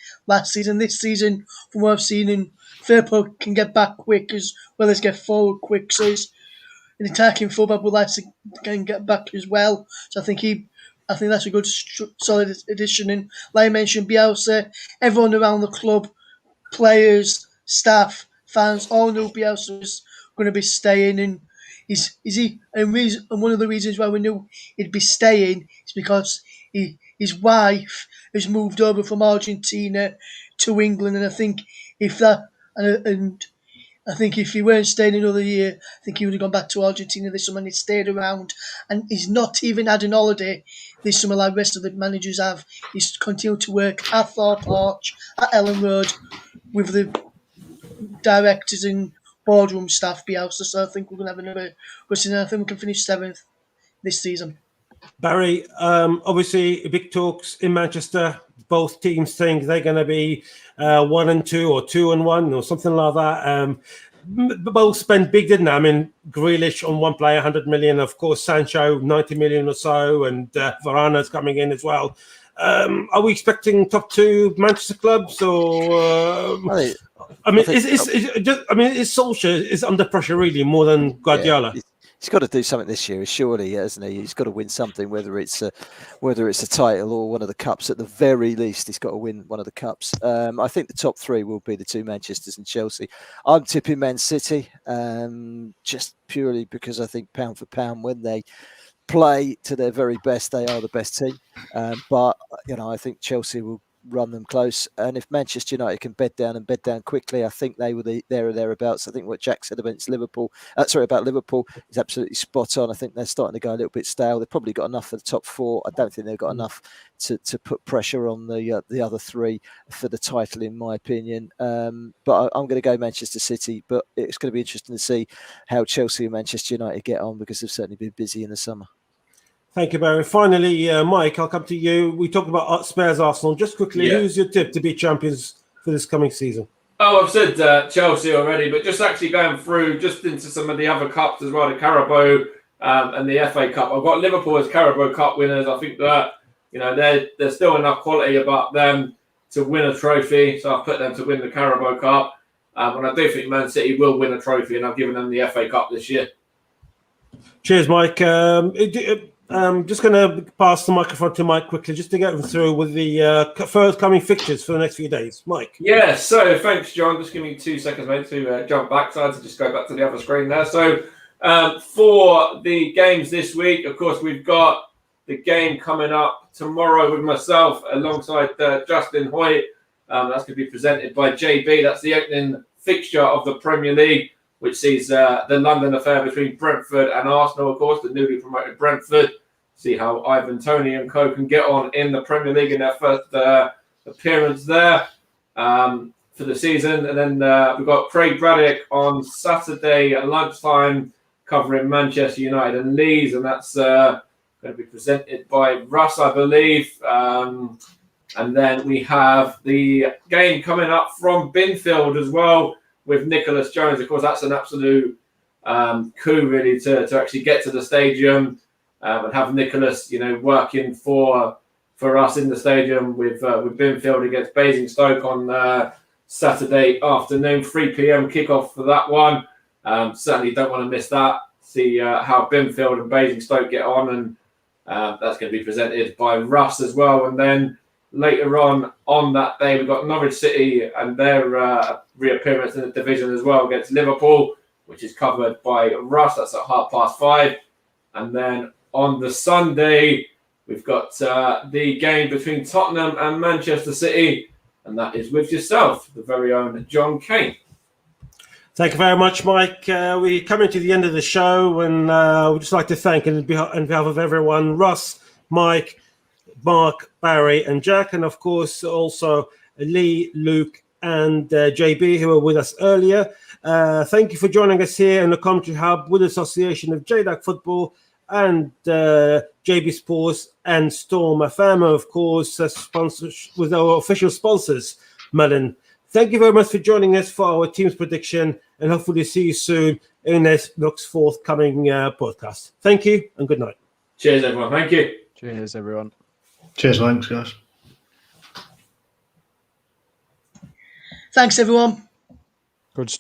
season. This season, from what I've seen, and Firpo can get back quick as well as get forward quick. So he's an attacking fullback would like to can get back as well. So I think that's a good solid addition. And like I mentioned, Bielsa, everyone around the club, players, staff, fans, all knew Bielsa was going to be staying, and one of the reasons why we knew he'd be staying is because his wife has moved over from Argentina to England, and I think if he weren't staying another year, I think he would have gone back to Argentina this summer, and he stayed around, and he's not even had an holiday this summer like the rest of the managers have. He's continued to work at Thorpe Arch, at Ellen Road, with the directors and boardroom staff, Bielsa. So I think we're going to have another good season. I think we can finish 7th this season. Barry, obviously big talks in Manchester. Both teams think they're going to be 1-2 or 2-1 or something like that. Both spent big, didn't they? I mean, Grealish on one player, 100 million. Of course, Sancho, 90 million or so, and Varana's coming in as well. Are we expecting top 2 Manchester clubs, or? It's Solskjaer is under pressure really more than Guardiola. Yeah, he's got to do something this year, surely, hasn't he? He's got to win something, whether it's a title or one of the cups. At the very least, he's got to win one of the cups. I think the top 3 will be the 2 Manchesters and Chelsea. I'm tipping Man City, just purely because I think pound for pound, when they play to their very best, they are the best team. But I think Chelsea will run them close. And if Manchester United can bed down quickly, I think they were there or thereabouts. I think what Jack said about Liverpool is absolutely spot on. I think they're starting to go a little bit stale. They've probably got enough for the top four. I don't think they've got enough to put pressure on the other three for the title, in my opinion. But I'm going to go Manchester City. But it's going to be interesting to see how Chelsea and Manchester United get on, because they've certainly been busy in the summer. Thank you, Barry. Finally, Mike, I'll come to you. We talked about Spurs Arsenal. Just quickly, who's your tip to be champions for this coming season? Oh, I've said Chelsea already, but just actually going through just into some of the other cups as well, the Carabao and the FA Cup. I've got Liverpool as Carabao Cup winners. I think that there's still enough quality about them to win a trophy, so I've put them to win the Carabao Cup. And I do think Man City will win a trophy, and I've given them the FA Cup this year. Cheers, Mike. I'm just going to pass the microphone to Mike quickly, just to get through with the first coming fixtures for the next few days. Mike. Yeah, so thanks, John. Just give me 2 seconds, mate, to jump back. So I had to just go back to the other screen there. So for the games this week, of course, we've got the game coming up tomorrow with myself alongside Justin Hoyt. That's going to be presented by JB. That's the opening fixture of the Premier League, which sees the London affair between Brentford and Arsenal, of course, the newly promoted Brentford. See how Ivan Toney and co can get on in the Premier League in their first appearance there for the season. And then we've got Craig Braddock on Saturday at lunchtime covering Manchester United and Leeds, and that's going to be presented by Russ, I believe. And then we have the game coming up from Binfield as well with Nicholas Jones. Of course, that's an absolute coup, really, to actually get to the stadium and have Nicholas, working for us in the stadium with Binfield against Basingstoke on Saturday afternoon, 3 p.m. kickoff for that one. Certainly don't want to miss that. See how Binfield and Basingstoke get on, and that's going to be presented by Russ as well. And then later on that day, we've got Norwich City and their reappearance in the division as well against Liverpool, which is covered by Russ. That's at 5:30. And then on the Sunday, we've got the game between Tottenham and Manchester City, and that is with yourself, the very own John Kane. Thank you very much, Mike. We're coming to the end of the show, and we'd just like to thank, on behalf of everyone, Russ, Mike, Mark, Barry, and Jack, and of course also Lee, Luke, and JB, who were with us earlier. Thank you for joining us here in the Commentary Hub with the Association of JDAC Football and JB Sports and Storm FM, of course, sponsors with our official sponsors, Mellon. Thank you very much for joining us for our team's prediction, and hopefully see you soon in this next forthcoming podcast. Thank you and good night. Cheers, everyone. Thank you. Cheers, everyone. Cheers, thanks, guys. Thanks, everyone. Good stuff.